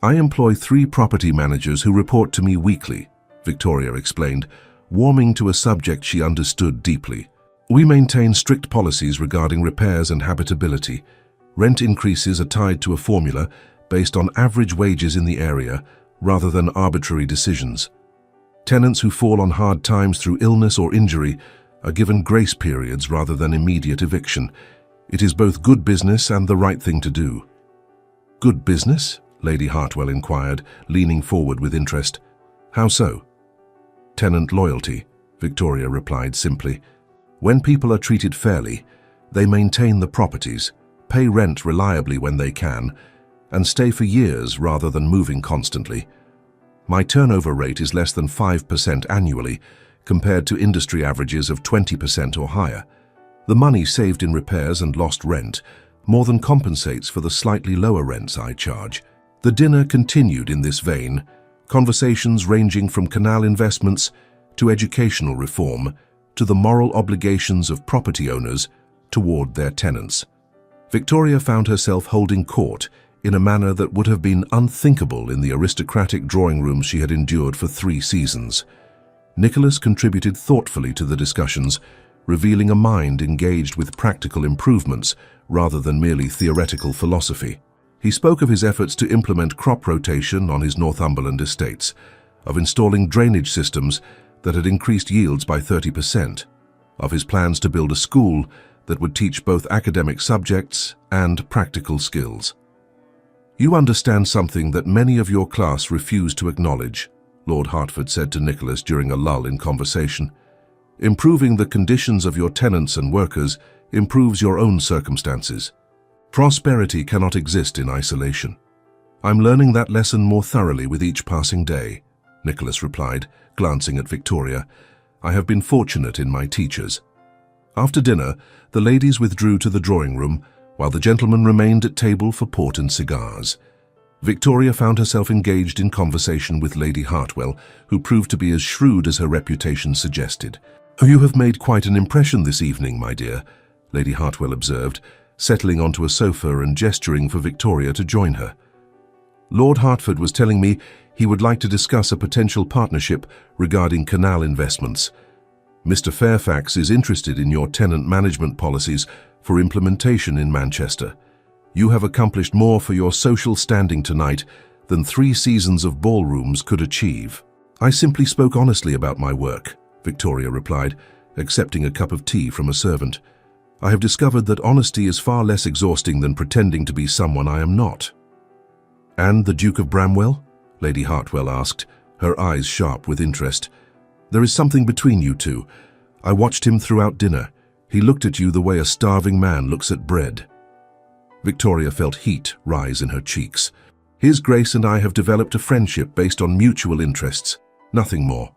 "I employ 3 property managers who report to me weekly," Victoria explained, warming to a subject she understood deeply. "We maintain strict policies regarding repairs and habitability. Rent increases are tied to a formula based on average wages in the area rather than arbitrary decisions. Tenants who fall on hard times through illness or injury are given grace periods rather than immediate eviction. It is both good business and the right thing to do." "Good business?" Lady Hartwell inquired, leaning forward with interest. "How so?" "Tenant loyalty," Victoria replied simply. "When people are treated fairly, they maintain the properties, pay rent reliably when they can, and stay for years rather than moving constantly. My turnover rate is less than 5% annually, compared to industry averages of 20% or higher. The money saved in repairs and lost rent more than compensates for the slightly lower rents I charge." The dinner continued in this vein, Conversations ranging from canal investments to educational reform to the moral obligations of property owners toward their tenants. Victoria found herself holding court in a manner that would have been unthinkable in the aristocratic drawing rooms she had endured for 3 seasons. Nicholas contributed thoughtfully to the discussions, revealing a mind engaged with practical improvements rather than merely theoretical philosophy. He spoke of his efforts to implement crop rotation on his Northumberland estates, of installing drainage systems that had increased yields by 30%, of his plans to build a school that would teach both academic subjects and practical skills. "You understand something that many of your class refuse to acknowledge," Lord Hertford said to Nicholas during a lull in conversation. "Improving the conditions of your tenants and workers improves your own circumstances. Prosperity cannot exist in isolation." "I'm learning that lesson more thoroughly with each passing day," Nicholas replied, glancing at Victoria. "I have been fortunate in my teachers." After dinner, the ladies withdrew to the drawing room, while the gentlemen remained at table for port and cigars. Victoria found herself engaged in conversation with Lady Hartwell, who proved to be as shrewd as her reputation suggested. "You have made quite an impression this evening, my dear," Lady Hartwell observed, settling onto a sofa and gesturing for Victoria to join her. "Lord Hertford was telling me he would like to discuss a potential partnership regarding canal investments. Mr. Fairfax is interested in your tenant management policies for implementation in Manchester. You have accomplished more for your social standing tonight than 3 seasons of ballrooms could achieve." "I simply spoke honestly about my work," Victoria replied, accepting a cup of tea from a servant. "I have discovered that honesty is far less exhausting than pretending to be someone I am not." "And the Duke of Bramwell?" Lady Hartwell asked, her eyes sharp with interest. "There is something between you two. I watched him throughout dinner. He looked at you the way a starving man looks at bread." Victoria felt heat rise in her cheeks. "His Grace and I have developed a friendship based on mutual interests, nothing more."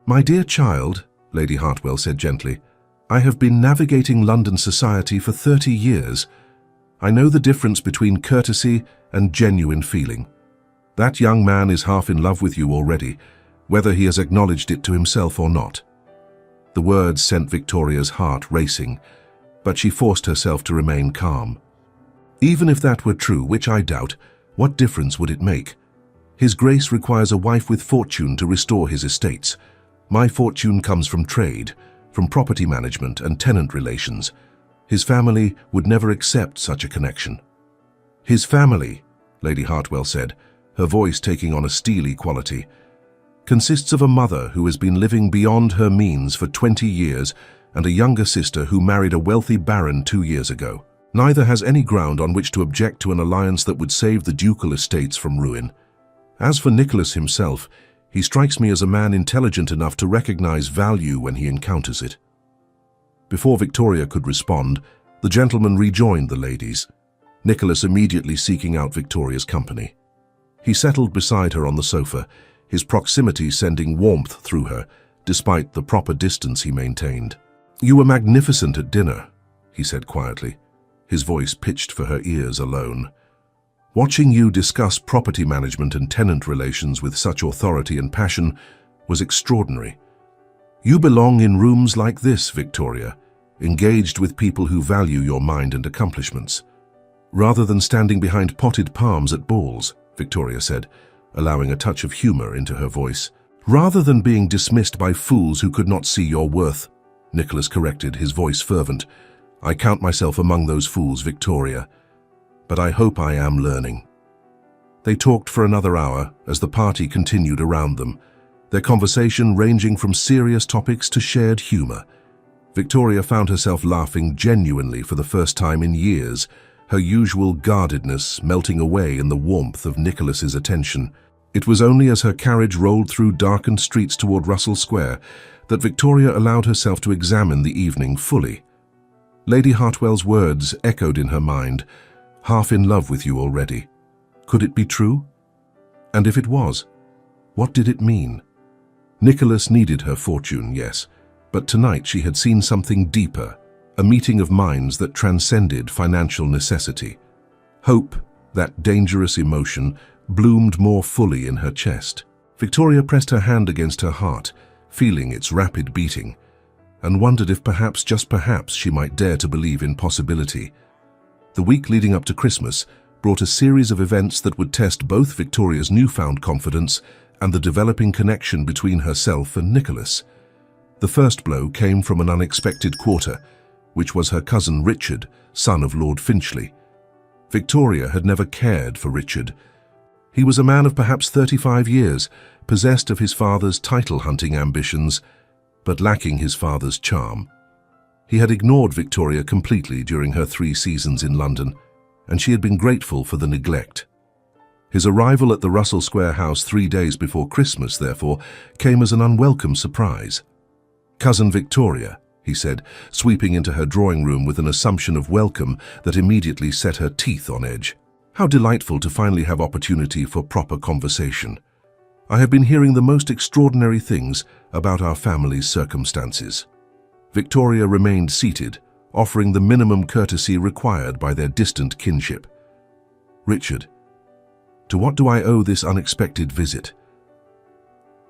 "My dear child," Lady Hartwell said gently, "I have been navigating London society for 30 years. I know the difference between courtesy and genuine feeling. That young man is half in love with you already, whether he has acknowledged it to himself or not." The words sent Victoria's heart racing, but she forced herself to remain calm. "Even if that were true, which I doubt, what difference would it make? His Grace requires a wife with fortune to restore his estates. My fortune comes from trade, from property management and tenant relations. His family would never accept such a connection." "His family," Lady Hartwell said, her voice taking on a steely quality, "consists of a mother who has been living beyond her means for 20 years and a younger sister who married a wealthy baron 2 years ago. Neither has any ground on which to object to an alliance that would save the ducal estates from ruin. As for Nicholas himself, he strikes me as a man intelligent enough to recognize value when he encounters it." Before Victoria could respond, the gentleman rejoined the ladies, Nicholas immediately seeking out Victoria's company. He settled beside her on the sofa, his proximity sending warmth through her, despite the proper distance he maintained. "You were magnificent at dinner," he said quietly, his voice pitched for her ears alone. "Watching you discuss property management and tenant relations with such authority and passion was extraordinary. You belong in rooms like this, Victoria, engaged with people who value your mind and accomplishments. Rather than standing behind potted palms at balls," Victoria said, allowing a touch of humor into her voice. "Rather than being dismissed by fools who could not see your worth," Nicholas corrected, his voice fervent. "I count myself among those fools, Victoria, but I hope I am learning." They talked for another hour as the party continued around them, their conversation ranging from serious topics to shared humor. Victoria found herself laughing genuinely for the first time in years, her usual guardedness melting away in the warmth of Nicholas's attention. It was only as her carriage rolled through darkened streets toward Russell Square that Victoria allowed herself to examine the evening fully. Lady Hartwell's words echoed in her mind, "Half in love with you already." Could it be true? And if it was, what did it mean? Nicholas needed her fortune, yes, but tonight she had seen something deeper, a meeting of minds that transcended financial necessity. Hope, that dangerous emotion, bloomed more fully in her chest. Victoria pressed her hand against her heart, feeling its rapid beating, and wondered if perhaps, just perhaps, she might dare to believe in possibility. The week leading up to Christmas brought a series of events that would test both Victoria's newfound confidence and the developing connection between herself and Nicholas. The first blow came from an unexpected quarter, which was her cousin Richard, son of Lord Finchley. Victoria had never cared for Richard. He was a man of perhaps 35 years, possessed of his father's title-hunting ambitions, but lacking his father's charm. He had ignored Victoria completely during her 3 seasons in London, and she had been grateful for the neglect. His arrival at the Russell Square house 3 days before Christmas, therefore, came as an unwelcome surprise. "Cousin Victoria," he said, sweeping into her drawing room with an assumption of welcome that immediately set her teeth on edge. "How delightful to finally have opportunity for proper conversation. I have been hearing the most extraordinary things about our family's circumstances." Victoria remained seated, offering the minimum courtesy required by their distant kinship. "Richard, to what do I owe this unexpected visit?"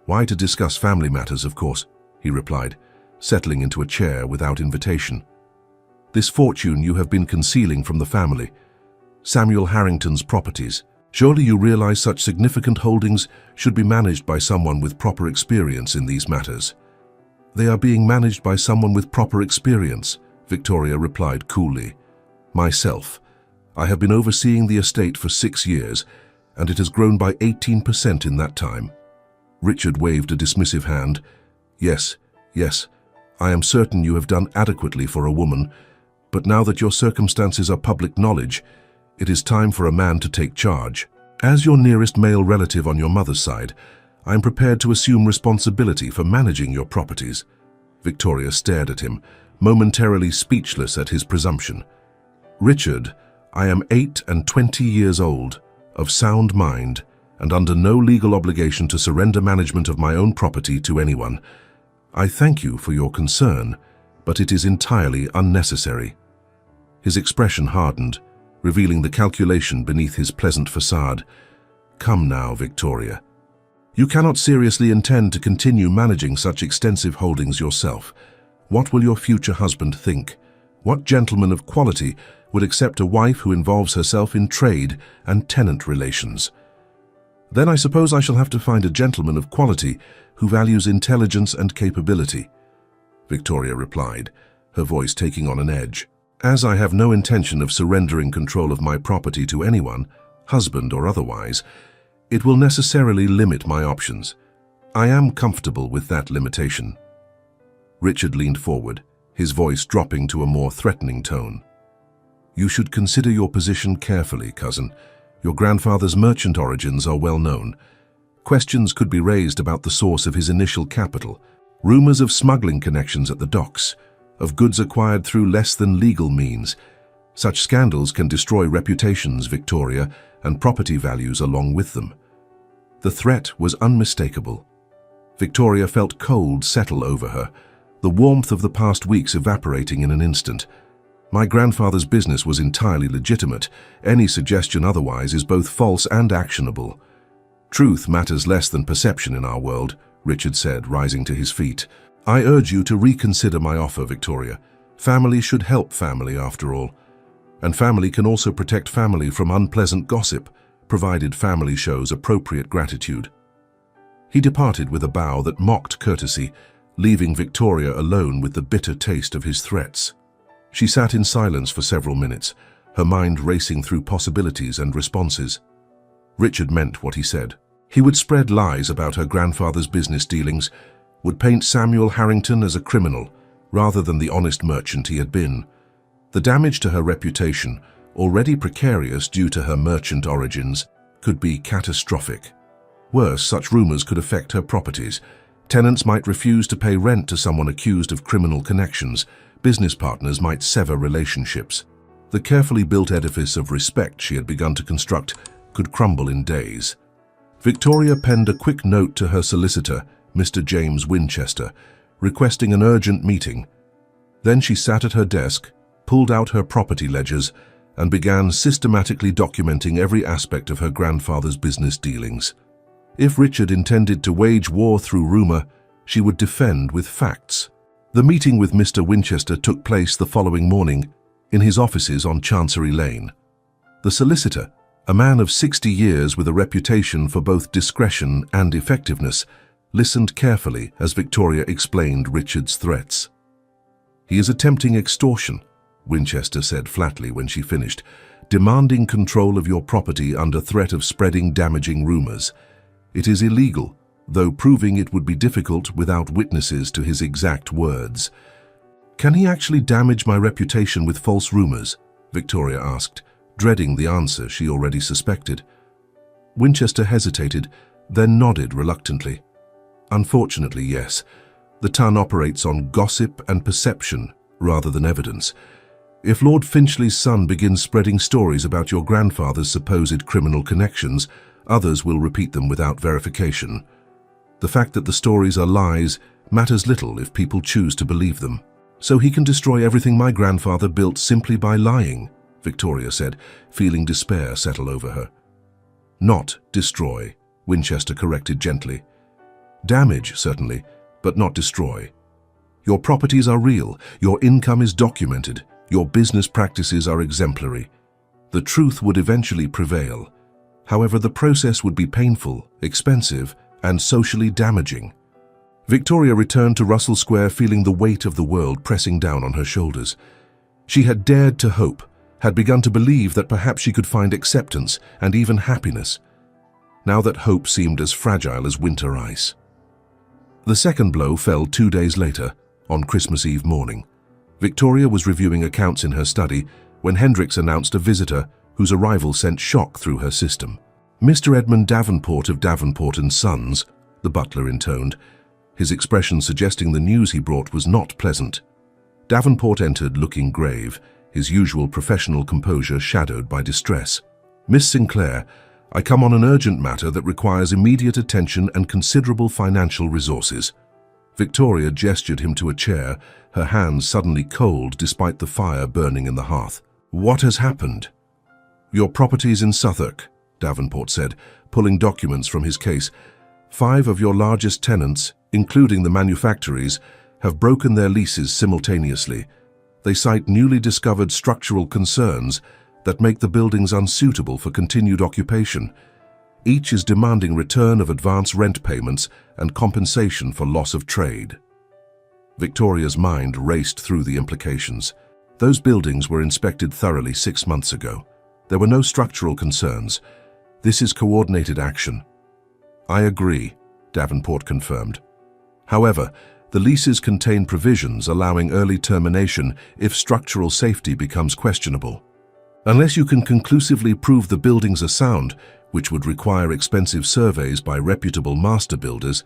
"Why, to discuss family matters, of course," he replied, settling into a chair without invitation. "This fortune you have been concealing from the family, Samuel Harrington's properties. Surely you realize such significant holdings should be managed by someone with proper experience in these matters." "They are being managed by someone with proper experience," Victoria replied coolly. "Myself. I have been overseeing the estate for 6 years, and it has grown by 18% in that time." Richard waved a dismissive hand. Yes, I am certain you have done adequately for a woman, but now that your circumstances are public knowledge, it is time for a man to take charge. As your nearest male relative on your mother's side, I am prepared to assume responsibility for managing your properties." Victoria stared at him, momentarily speechless at his presumption. "Richard, I am 28 years old, of sound mind, and under no legal obligation to surrender management of my own property to anyone. I thank you for your concern, but it is entirely unnecessary." His expression hardened, revealing the calculation beneath his pleasant facade. "Come now, Victoria. You cannot seriously intend to continue managing such extensive holdings yourself. What will your future husband think? What gentleman of quality would accept a wife who involves herself in trade and tenant relations?" "Then I suppose I shall have to find a gentleman of quality who values intelligence and capability," Victoria replied, her voice taking on an edge. "As I have no intention of surrendering control of my property to anyone, husband or otherwise, it will necessarily limit my options. I am comfortable with that limitation." Richard leaned forward, his voice dropping to a more threatening tone. "You should consider your position carefully, cousin. Your grandfather's merchant origins are well known. Questions could be raised about the source of his initial capital, rumors of smuggling connections at the docks, of goods acquired through less than legal means. Such scandals can destroy reputations, Victoria, and property values along with them." The threat was unmistakable. Victoria felt cold settle over her, the warmth of the past weeks evaporating in an instant. "My grandfather's business was entirely legitimate. Any suggestion otherwise is both false and actionable." "Truth matters less than perception in our world," Richard said, rising to his feet. "I urge you to reconsider my offer, Victoria. Family should help family, after all. And family can also protect family from unpleasant gossip, provided family shows appropriate gratitude." He departed with a bow that mocked courtesy, leaving Victoria alone with the bitter taste of his threats. She sat in silence for several minutes, her mind racing through possibilities and responses. Richard meant what he said. He would spread lies about her grandfather's business dealings, would paint Samuel Harrington as a criminal, rather than the honest merchant he had been. The damage to her reputation, already precarious due to her merchant origins, could be catastrophic. Worse, such rumors could affect her properties. Tenants might refuse to pay rent to someone accused of criminal connections. Business partners might sever relationships. The carefully built edifice of respect she had begun to construct could crumble in days. Victoria penned a quick note to her solicitor, Mr. James Winchester, requesting an urgent meeting. Then she sat at her desk, pulled out her property ledgers, and began systematically documenting every aspect of her grandfather's business dealings. If Richard intended to wage war through rumor, she would defend with facts. The meeting with Mr. Winchester took place the following morning in his offices on Chancery Lane. The solicitor, a man of 60 years with a reputation for both discretion and effectiveness, listened carefully as Victoria explained Richard's threats. "He is attempting extortion," Winchester said flatly when she finished, "demanding control of your property under threat of spreading damaging rumors. It is illegal, though proving it would be difficult without witnesses to his exact words." "Can he actually damage my reputation with false rumors?" Victoria asked, dreading the answer she already suspected. Winchester hesitated, then nodded reluctantly. "Unfortunately, yes. The town operates on gossip and perception rather than evidence. If Lord Finchley's son begins spreading stories about your grandfather's supposed criminal connections, others will repeat them without verification. The fact that the stories are lies matters little if people choose to believe them. So he can destroy everything my grandfather built simply by lying," Victoria said, feeling despair settle over her. "Not destroy," Winchester corrected gently. "Damage, certainly, but not destroy. Your properties are real, your income is documented, your business practices are exemplary. The truth would eventually prevail. However, the process would be painful, expensive, and socially damaging." Victoria returned to Russell Square feeling the weight of the world pressing down on her shoulders. She had dared to hope, had begun to believe that perhaps she could find acceptance and even happiness. Now that hope seemed as fragile as winter ice. The second blow fell 2 days later, on Christmas Eve morning. Victoria was reviewing accounts in her study when Hendricks announced a visitor whose arrival sent shock through her system. "Mr. Edmund Davenport of Davenport & Sons," the butler intoned, his expression suggesting the news he brought was not pleasant. Davenport entered looking grave, his usual professional composure shadowed by distress. "Miss Sinclair, I come on an urgent matter that requires immediate attention and considerable financial resources." Victoria gestured him to a chair, her hands suddenly cold despite the fire burning in the hearth. "What has happened?" "Your properties in Southwark," Davenport said, pulling documents from his case. "5 of your largest tenants, including the manufactories, have broken their leases simultaneously. They cite newly discovered structural concerns that make the buildings unsuitable for continued occupation. Each is demanding return of advance rent payments and compensation for loss of trade." Victoria's mind raced through the implications. Those buildings were inspected thoroughly 6 months ago. There were no structural concerns. This is coordinated action. "I agree," Davenport confirmed. "However, the leases contain provisions allowing early termination if structural safety becomes questionable. Unless you can conclusively prove the buildings are sound, which would require expensive surveys by reputable master builders,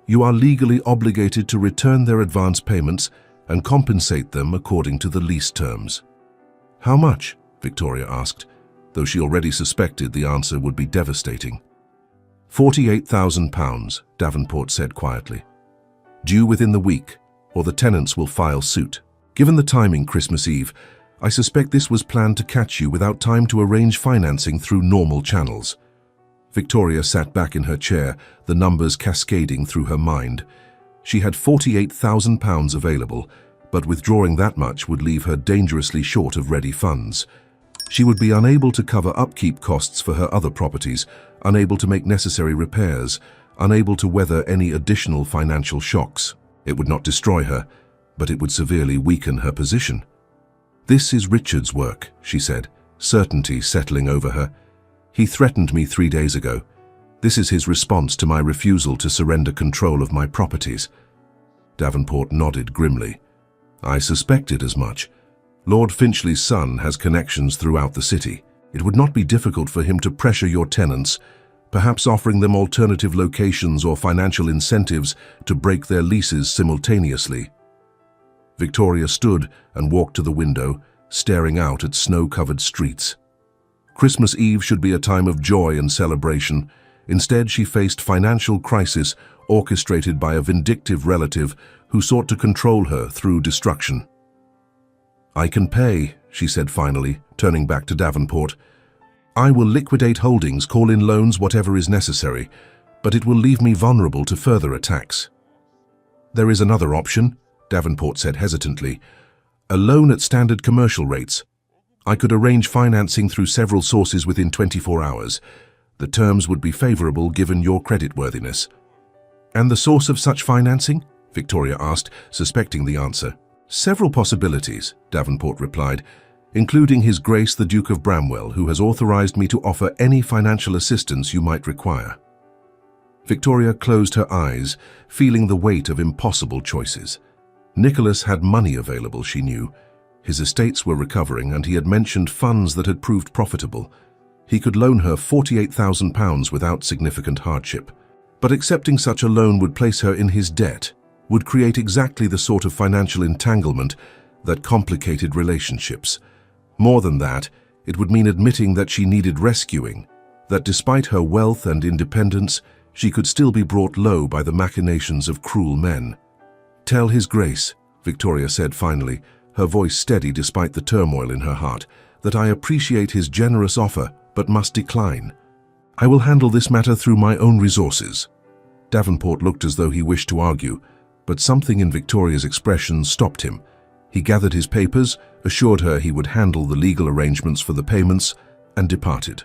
you are legally obligated to return their advance payments and compensate them according to the lease terms." "How much?" Victoria asked, though she already suspected the answer would be devastating. £48,000, Davenport said quietly. "Due within the week, or the tenants will file suit. Given the timing Christmas Eve, I suspect this was planned to catch you without time to arrange financing through normal channels." Victoria sat back in her chair, the numbers cascading through her mind. She had £48,000 available, but withdrawing that much would leave her dangerously short of ready funds. She would be unable to cover upkeep costs for her other properties, unable to make necessary repairs, unable to weather any additional financial shocks. It would not destroy her, but it would severely weaken her position. "This is Richard's work," she said, certainty settling over her. "He threatened me 3 days ago. This is his response to my refusal to surrender control of my properties." Davenport nodded grimly. "I suspected as much. Lord Finchley's son has connections throughout the city. It would not be difficult for him to pressure your tenants, perhaps offering them alternative locations or financial incentives to break their leases simultaneously." Victoria stood and walked to the window, staring out at snow-covered streets. Christmas Eve should be a time of joy and celebration. Instead, she faced financial crisis orchestrated by a vindictive relative who sought to control her through destruction. "I can pay," she said finally, turning back to Davenport. "I will liquidate holdings, call in loans, whatever is necessary, but it will leave me vulnerable to further attacks." "There is another option," Davenport said hesitantly. "A loan at standard commercial rates. I could arrange financing through several sources within 24 hours. The terms would be favorable given your creditworthiness." "And the source of such financing?" Victoria asked, suspecting the answer. "Several possibilities," Davenport replied, "including His Grace the Duke of Bramwell, who has authorized me to offer any financial assistance you might require." Victoria closed her eyes, feeling the weight of impossible choices. Nicholas had money available, she knew. His estates were recovering, and he had mentioned funds that had proved profitable. He could loan her £48,000 without significant hardship. But accepting such a loan would place her in his debt, would create exactly the sort of financial entanglement that complicated relationships. More than that, it would mean admitting that she needed rescuing, that despite her wealth and independence, she could still be brought low by the machinations of cruel men. "Tell His Grace," Victoria said finally, her voice steady despite the turmoil in her heart, "that I appreciate his generous offer, but must decline. I will handle this matter through my own resources." Davenport looked as though he wished to argue, but something in Victoria's expression stopped him. He gathered his papers, assured her he would handle the legal arrangements for the payments, and departed.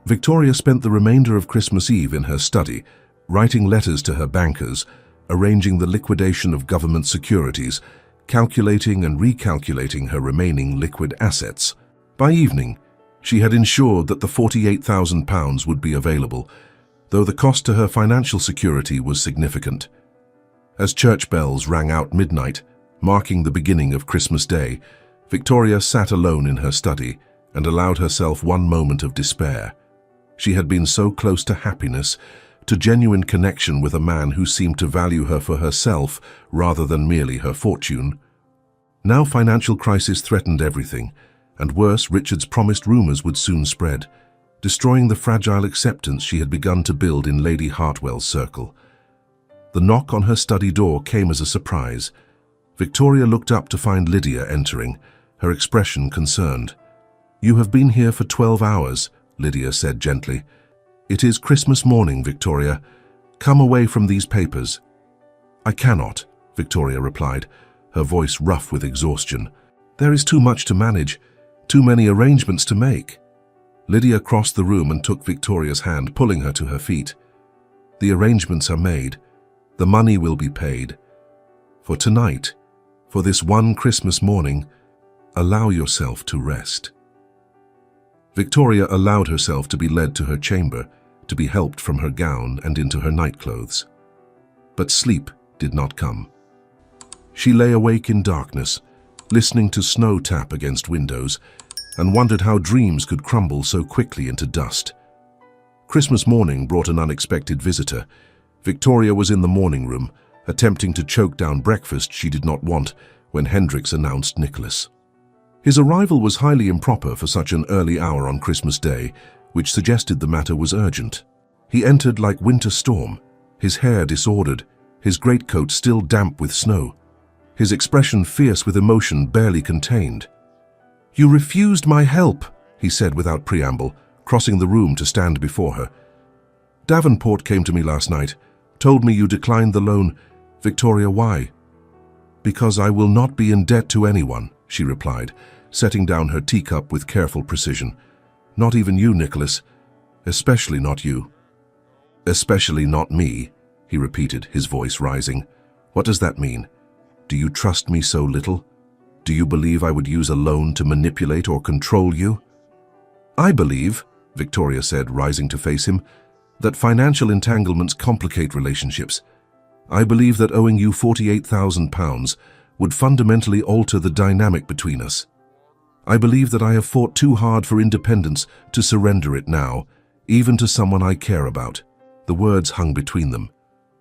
Victoria spent the remainder of Christmas Eve in her study, writing letters to her bankers, arranging the liquidation of government securities, calculating and recalculating her remaining liquid assets. By evening, she had ensured that the £48,000 would be available, though the cost to her financial security was significant. As church bells rang out midnight, marking the beginning of Christmas Day, Victoria sat alone in her study and allowed herself one moment of despair. She had been so close to happiness, to genuine connection with a man who seemed to value her for herself rather than merely her fortune. Now financial crisis threatened everything, and worse, Richard's promised rumors would soon spread, destroying the fragile acceptance she had begun to build in Lady Hartwell's circle. The knock on her study door came as a surprise. Victoria looked up to find Lydia entering, her expression concerned. "You have been here for 12 hours, Lydia said gently. "It is Christmas morning, Victoria. Come away from these papers." "I cannot," Victoria replied, her voice rough with exhaustion. "There is too much to manage, too many arrangements to make." Lydia crossed the room and took Victoria's hand, pulling her to her feet. "The arrangements are made. The money will be paid. For tonight, for this one Christmas morning, allow yourself to rest." Victoria allowed herself to be led to her chamber, to be helped from her gown and into her nightclothes. But sleep did not come. She lay awake in darkness, listening to snow tap against windows, and wondered how dreams could crumble so quickly into dust. Christmas morning brought an unexpected visitor. Victoria was in the morning room, attempting to choke down breakfast she did not want, when Hendricks announced Nicholas. His arrival was highly improper for such an early hour on Christmas Day, which suggested the matter was urgent. He entered like winter storm, his hair disordered, his greatcoat still damp with snow, his expression fierce with emotion barely contained. "You refused my help," he said without preamble, crossing the room to stand before her. "Davenport came to me last night, told me you declined the loan. Victoria, why?" "Because I will not be in debt to anyone," she replied, setting down her teacup with careful precision. "Not even you, Nicholas. Especially not you." "Especially not me," he repeated, his voice rising. "What does that mean? Do you trust me so little? Do you believe I would use a loan to manipulate or control you?" "I believe," Victoria said, rising to face him, "that financial entanglements complicate relationships. I believe that owing you £48,000 would fundamentally alter the dynamic between us. I believe that I have fought too hard for independence to surrender it now, even to someone I care about." The words hung between them,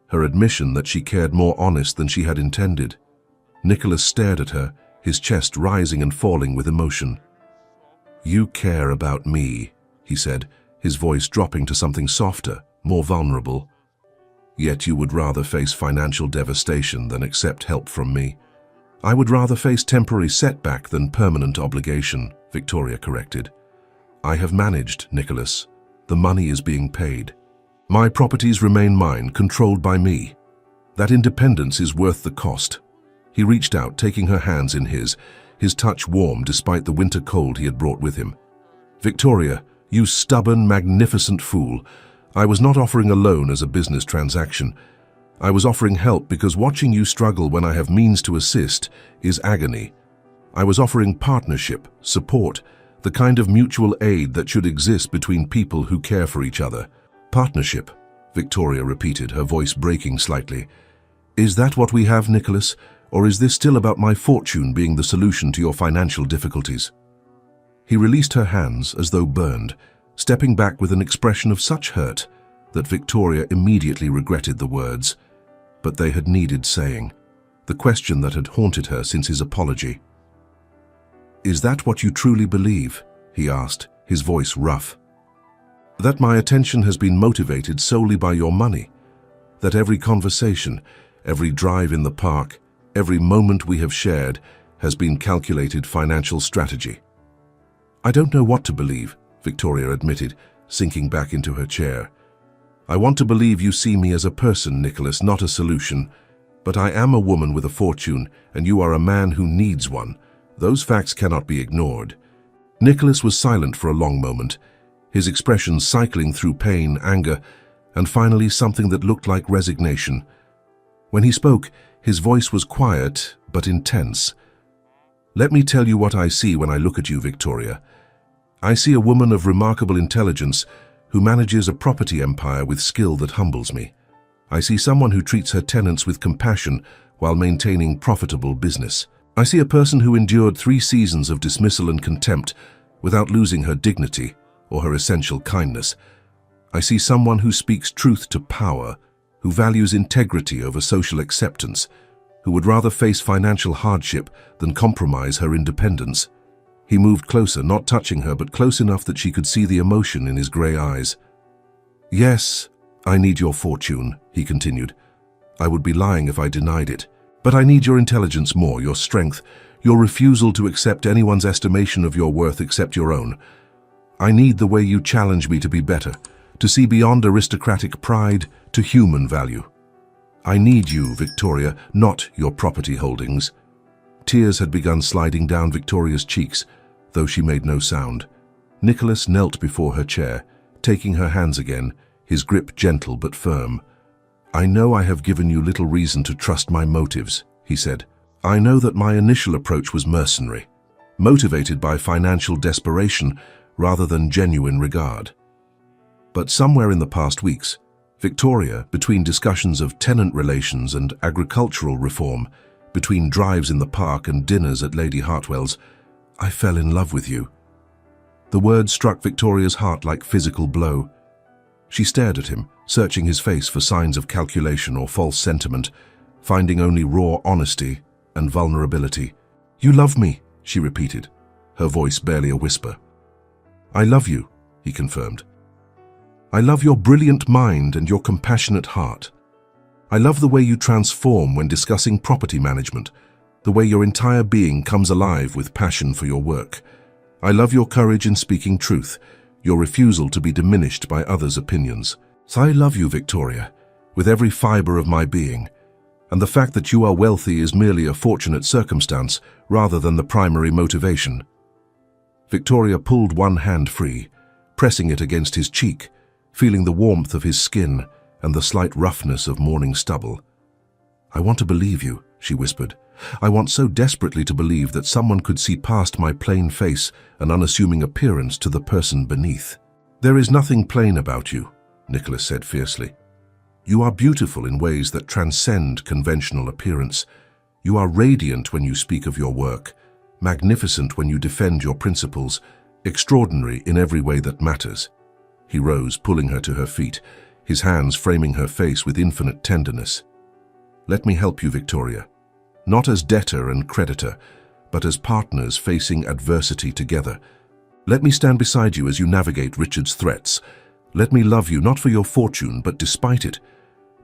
her admission that she cared more honest than she had intended. Nicholas stared at her, his chest rising and falling with emotion. "You care about me," he said, his voice dropping to something softer, more vulnerable. "Yet you would rather face financial devastation than accept help from me. I would rather face temporary setback than permanent obligation, Victoria corrected. I have managed, Nicholas. The money is being paid. My properties remain mine, controlled by me. That independence is worth the cost. He reached out, taking her hands in his touch warm despite the winter cold he had brought with him. Victoria, you stubborn, magnificent fool. I was not offering a loan as a business transaction. I was offering help because watching you struggle when I have means to assist is agony. I was offering partnership, support, the kind of mutual aid that should exist between people who care for each other. Partnership, Victoria repeated, her voice breaking slightly. Is that what we have, Nicholas, or is this still about my fortune being the solution to your financial difficulties? He released her hands as though burned, stepping back with an expression of such hurt that Victoria immediately regretted the words. But they had needed saying, the question that had haunted her since his apology. Is that what you truly believe? He asked, his voice rough. That my attention has been motivated solely by your money? That every conversation, every drive in the park, every moment we have shared has been calculated financial strategy? I don't know what to believe, Victoria admitted, sinking back into her chair. I want to believe you see me as a person, Nicholas, not a solution. But I am a woman with a fortune, and you are a man who needs one. Those facts cannot be ignored. Nicholas was silent for a long moment, his expressions cycling through pain, anger, and finally something that looked like resignation. When he spoke, his voice was quiet but intense. Let me tell you what I see when I look at you, Victoria. I see a woman of remarkable intelligence who manages a property empire with skill that humbles me. I see someone who treats her tenants with compassion while maintaining profitable business. I see a person who endured 3 seasons of dismissal and contempt without losing her dignity or her essential kindness. I see someone who speaks truth to power, who values integrity over social acceptance, who would rather face financial hardship than compromise her independence. He moved closer, not touching her, but close enough that she could see the emotion in his grey eyes. Yes, I need your fortune, he continued. I would be lying if I denied it. But I need your intelligence more, your strength, your refusal to accept anyone's estimation of your worth except your own. I need the way you challenge me to be better, to see beyond aristocratic pride to human value. I need you, Victoria, not your property holdings. Tears had begun sliding down Victoria's cheeks, though she made no sound. Nicholas knelt before her chair, taking her hands again, his grip gentle but firm. I know I have given you little reason to trust my motives, he said. I know that my initial approach was mercenary, motivated by financial desperation rather than genuine regard. But somewhere in the past weeks, Victoria, between discussions of tenant relations and agricultural reform, between drives in the park and dinners at Lady Hartwell's, I fell in love with you. The words struck Victoria's heart like physical blow. She stared at him, searching his face for signs of calculation or false sentiment, finding only raw honesty and vulnerability. You love me, she repeated, her voice barely a whisper. I love you, he confirmed. I love your brilliant mind and your compassionate heart. I love the way you transform when discussing property management, the way your entire being comes alive with passion for your work. I love your courage in speaking truth, your refusal to be diminished by others' opinions. So I love you, Victoria, with every fiber of my being, and the fact that you are wealthy is merely a fortunate circumstance rather than the primary motivation. Victoria pulled one hand free, pressing it against his cheek, feeling the warmth of his skin and the slight roughness of morning stubble. I want to believe you, she whispered. I want so desperately to believe that someone could see past my plain face and unassuming appearance to the person beneath. There is nothing plain about you, Nicholas said fiercely. You are beautiful in ways that transcend conventional appearance. You are radiant when you speak of your work, magnificent when you defend your principles, extraordinary in every way that matters. He rose, pulling her to her feet, his hands framing her face with infinite tenderness. Let me help you, Victoria. Not as debtor and creditor, but as partners facing adversity together. Let me stand beside you as you navigate Richard's threats. Let me love you not for your fortune, but despite it,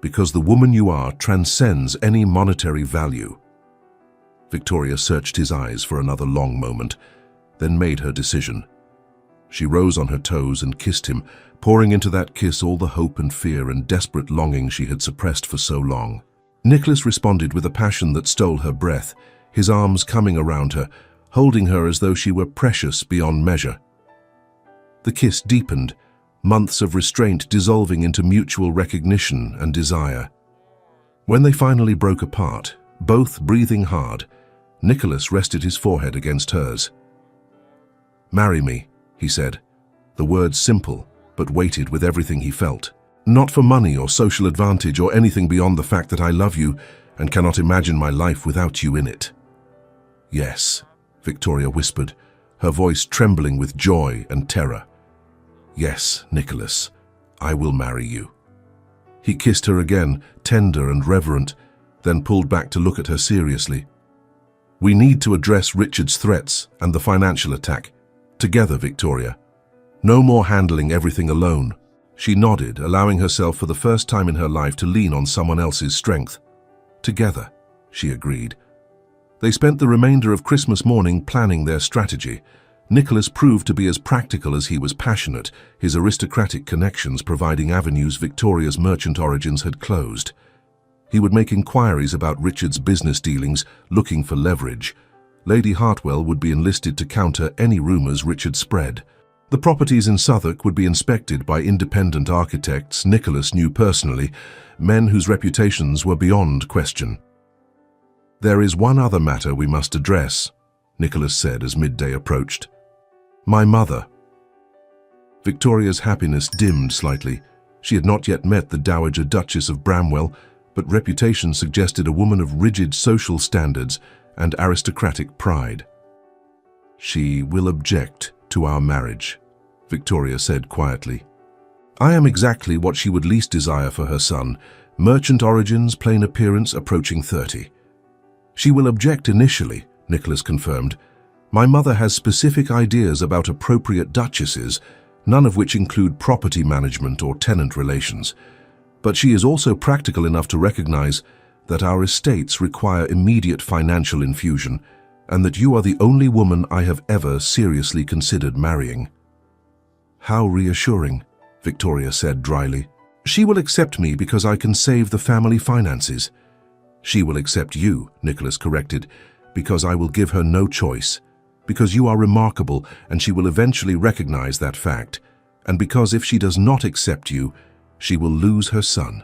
because the woman you are transcends any monetary value. Victoria searched his eyes for another long moment, then made her decision. She rose on her toes and kissed him, pouring into that kiss all the hope and fear and desperate longing she had suppressed for so long. Nicholas responded with a passion that stole her breath, his arms coming around her, holding her as though she were precious beyond measure. The kiss deepened, months of restraint dissolving into mutual recognition and desire. When they finally broke apart, both breathing hard, Nicholas rested his forehead against hers. "Marry me," he said, the words simple, but weighted with everything he felt. "Not for money or social advantage or anything beyond the fact that I love you and cannot imagine my life without you in it." "Yes," Victoria whispered, her voice trembling with joy and terror. "Yes, Nicholas, I will marry you." He kissed her again, tender and reverent, then pulled back to look at her seriously. "We need to address Richard's threats and the financial attack. Together, Victoria. No more handling everything alone." She nodded, allowing herself for the first time in her life to lean on someone else's strength. "Together," she agreed. They spent the remainder of Christmas morning planning their strategy. Nicholas proved to be as practical as he was passionate, his aristocratic connections providing avenues Victoria's merchant origins had closed. He would make inquiries about Richard's business dealings, looking for leverage. Lady Hartwell would be enlisted to counter any rumors Richard spread. The properties in Southwark would be inspected by independent architects Nicholas knew personally, men whose reputations were beyond question. "There is one other matter we must address," Nicholas said as midday approached. "My mother." Victoria's happiness dimmed slightly. She had not yet met the Dowager Duchess of Bramwell, but reputation suggested a woman of rigid social standards and aristocratic pride. "She will object to our marriage," Victoria said quietly. "I am exactly what she would least desire for her son, merchant origins, plain appearance, approaching 30. "She will object initially," Nicholas confirmed. "My mother has specific ideas about appropriate duchesses, none of which include property management or tenant relations. But she is also practical enough to recognize that our estates require immediate financial infusion, and that you are the only woman I have ever seriously considered marrying." "How reassuring," Victoria said dryly. "She will accept me because I can save the family finances." "She will accept you," Nicholas corrected, "because I will give her no choice, because you are remarkable and she will eventually recognize that fact, and because if she does not accept you, she will lose her son."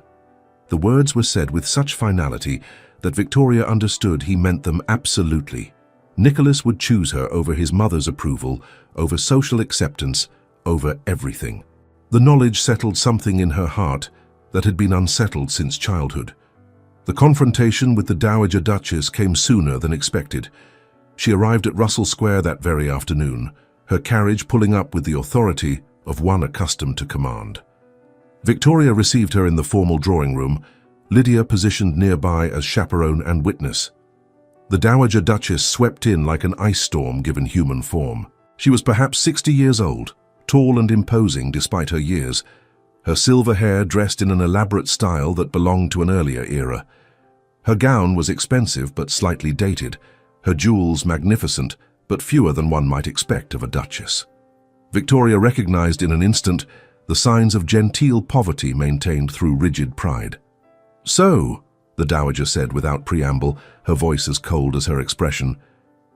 The words were said with such finality that Victoria understood he meant them absolutely. Nicholas would choose her over his mother's approval, over social acceptance, over everything. The knowledge settled something in her heart that had been unsettled since childhood. The confrontation with the Dowager Duchess came sooner than expected. She arrived at Russell Square that very afternoon, her carriage pulling up with the authority of one accustomed to command. Victoria received her in the formal drawing room, Lydia positioned nearby as chaperone and witness. The Dowager Duchess swept in like an ice storm given human form. She was perhaps 60 years old, tall and imposing despite her years, her silver hair dressed in an elaborate style that belonged to an earlier era. Her gown was expensive but slightly dated, her jewels magnificent but fewer than one might expect of a duchess. Victoria recognized in an instant the signs of genteel poverty maintained through rigid pride. "So," the Dowager said without preamble, her voice as cold as her expression,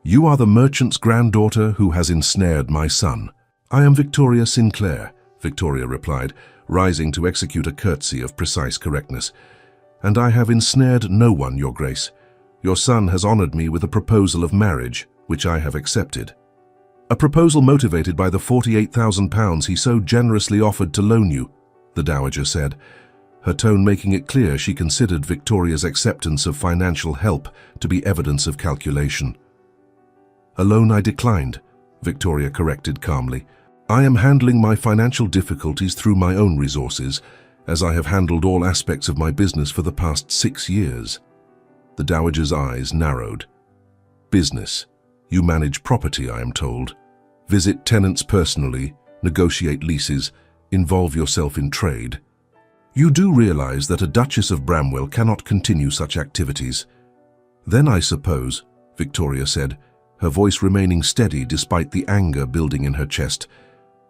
"you are the merchant's granddaughter who has ensnared my son." "I am Victoria Sinclair," Victoria replied, rising to execute a curtsy of precise correctness. "And I have ensnared no one, Your Grace. Your son has honored me with a proposal of marriage, which I have accepted." "A proposal motivated by the £48,000 he so generously offered to loan you," the Dowager said, her tone making it clear she considered Victoria's acceptance of financial help to be evidence of calculation. "A loan I declined," Victoria corrected calmly. "I am handling my financial difficulties through my own resources, as I have handled all aspects of my business for the past 6 years. The Dowager's eyes narrowed. "Business. You manage property, I am told. Visit tenants personally, negotiate leases, involve yourself in trade. You do realize that a Duchess of Bramwell cannot continue such activities. Then I suppose," Victoria said, her voice remaining steady despite the anger building in her chest,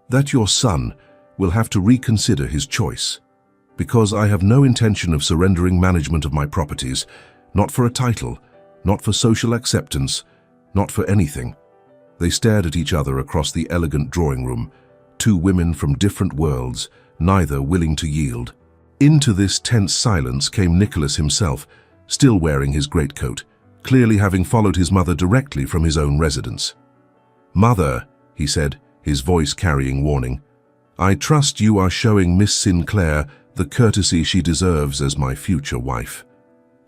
"that your son will have to reconsider his choice, because I have no intention of surrendering management of my properties, not for a title, not for social acceptance, not for anything." They stared at each other across the elegant drawing room, two women from different worlds, neither willing to yield. Into this tense silence came Nicholas himself, still wearing his greatcoat, clearly having followed his mother directly from his own residence. "Mother," he said, his voice carrying warning, "I trust you are showing Miss Sinclair the courtesy she deserves as my future wife."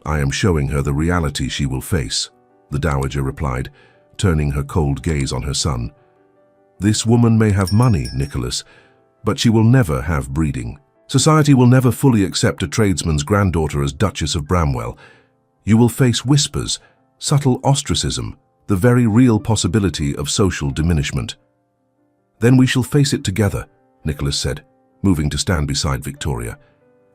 "I am showing her the reality she will face," the dowager replied, turning her cold gaze on her son. "This woman may have money, Nicholas, but she will never have breeding. Society will never fully accept a tradesman's granddaughter as Duchess of Bramwell. You will face whispers, subtle ostracism, the very real possibility of social diminishment." "Then we shall face it together," Nicholas said, moving to stand beside Victoria.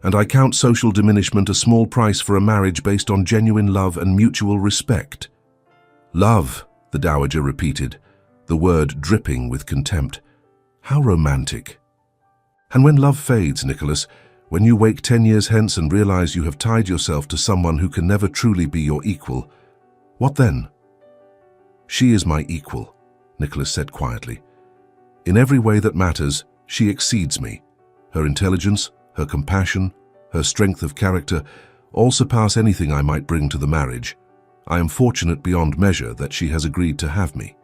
"And I count social diminishment a small price for a marriage based on genuine love and mutual respect." "Love," the dowager repeated, the word dripping with contempt. "How romantic." "And when love fades, Nicholas, when you wake 10 years hence and realize you have tied yourself to someone who can never truly be your equal, what then?" "She is my equal," Nicholas said quietly. "In every way that matters, she exceeds me. Her intelligence, her compassion, her strength of character, all surpass anything I might bring to the marriage. I am fortunate beyond measure that she has agreed to have me."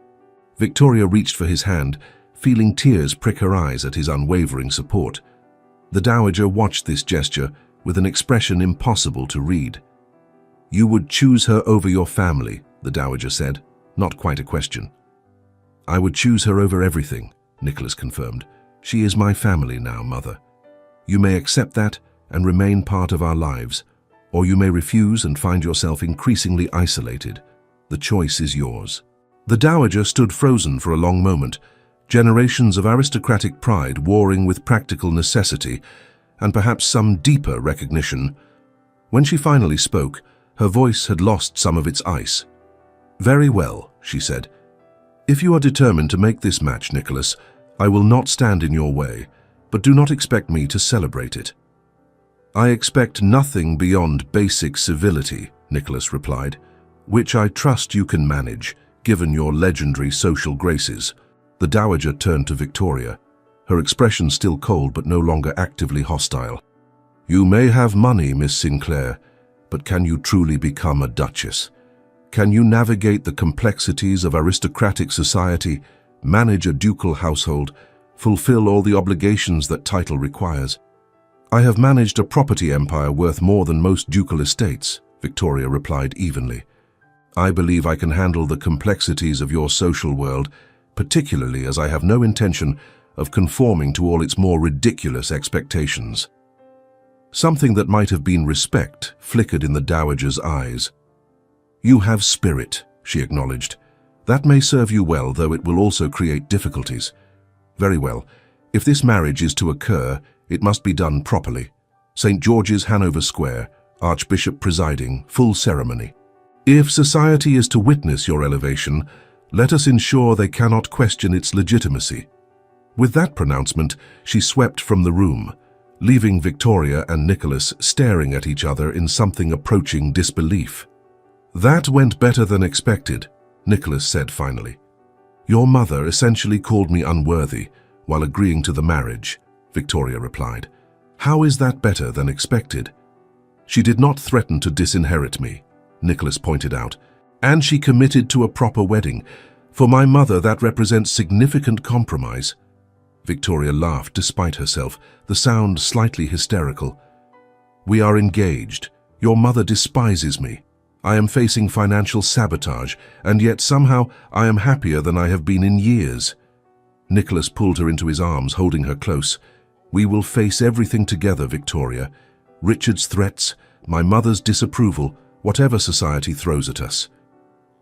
Victoria reached for his hand, feeling tears prick her eyes at his unwavering support. The dowager watched this gesture with an expression impossible to read. "You would choose her over your family," the dowager said, not quite a question. "I would choose her over everything," Nicholas confirmed. "She is my family now, Mother. You may accept that and remain part of our lives, or you may refuse and find yourself increasingly isolated. The choice is yours." The dowager stood frozen for a long moment, generations of aristocratic pride warring with practical necessity and perhaps some deeper recognition. When she finally spoke, her voice had lost some of its ice. "Very well," she said. "If you are determined to make this match, Nicholas, I will not stand in your way, but do not expect me to celebrate it." "I expect nothing beyond basic civility," Nicholas replied, "which I trust you can manage, given your legendary social graces." The dowager turned to Victoria, her expression still cold but no longer actively hostile. "You may have money, Miss Sinclair, but can you truly become a duchess? Can you navigate the complexities of aristocratic society, manage a ducal household, fulfill all the obligations that title requires?" "I have managed a property empire worth more than most ducal estates," Victoria replied evenly. "I believe I can handle the complexities of your social world, particularly as I have no intention of conforming to all its more ridiculous expectations." Something that might have been respect flickered in the dowager's eyes. "You have spirit," she acknowledged. "That may serve you well, though it will also create difficulties." "Very well. If this marriage is to occur, it must be done properly. St. George's, Hanover Square, Archbishop presiding, full ceremony. If society is to witness your elevation, let us ensure they cannot question its legitimacy." With that pronouncement, she swept from the room, leaving Victoria and Nicholas staring at each other in something approaching disbelief. "That went better than expected," Nicholas said finally. "Your mother essentially called me unworthy while agreeing to the marriage," Victoria replied. "How is that better than expected?" "She did not threaten to disinherit me," Nicholas pointed out, "and she committed to a proper wedding. For my mother, that represents significant compromise." Victoria laughed despite herself, the sound slightly hysterical. "We are engaged. Your mother despises me. I am facing financial sabotage, and yet somehow I am happier than I have been in years." Nicholas pulled her into his arms, holding her close. "We will face everything together, Victoria. Richard's threats, my mother's disapproval, whatever society throws at us.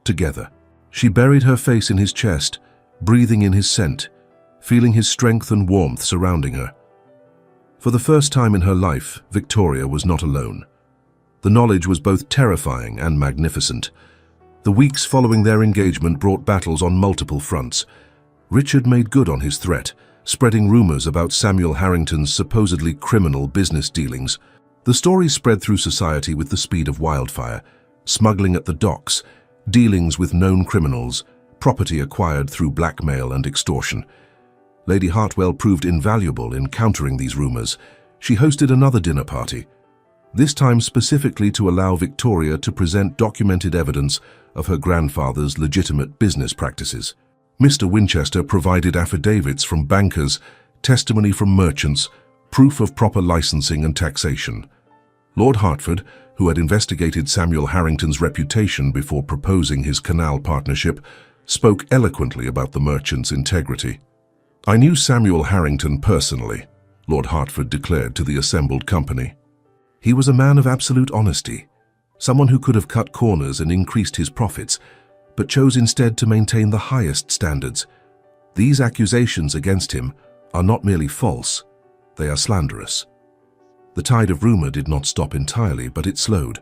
Together." She buried her face in his chest, breathing in his scent, feeling his strength and warmth surrounding her. For the first time in her life, Victoria was not alone. The knowledge was both terrifying and magnificent. The weeks following their engagement brought battles on multiple fronts. Richard made good on his threat, spreading rumors about Samuel Harrington's supposedly criminal business dealings. The story spread through society with the speed of wildfire: smuggling at the docks, dealings with known criminals, property acquired through blackmail and extortion. Lady Hartwell proved invaluable in countering these rumors. She hosted another dinner party, this time specifically to allow Victoria to present documented evidence of her grandfather's legitimate business practices. Mr. Winchester provided affidavits from bankers, testimony from merchants, proof of proper licensing and taxation. Lord Hertford, who had investigated Samuel Harrington's reputation before proposing his canal partnership, spoke eloquently about the merchant's integrity. "I knew Samuel Harrington personally," Lord Hertford declared to the assembled company. "He was a man of absolute honesty, someone who could have cut corners and increased his profits, but chose instead to maintain the highest standards. These accusations against him are not merely false, they are slanderous." The tide of rumor did not stop entirely, but it slowed.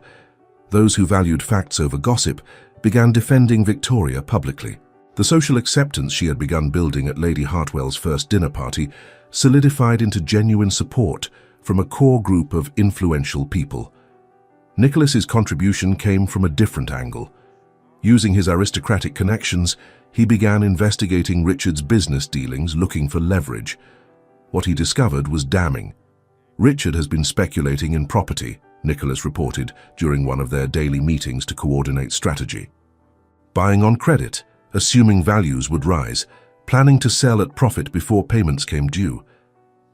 Those who valued facts over gossip began defending Victoria publicly. The social acceptance she had begun building at Lady Hartwell's first dinner party solidified into genuine support from a core group of influential people. Nicholas's contribution came from a different angle. Using his aristocratic connections, he began investigating Richard's business dealings, looking for leverage. What he discovered was damning. "Richard has been speculating in property," Nicholas reported during one of their daily meetings to coordinate strategy. "Buying on credit, assuming values would rise, planning to sell at profit before payments came due.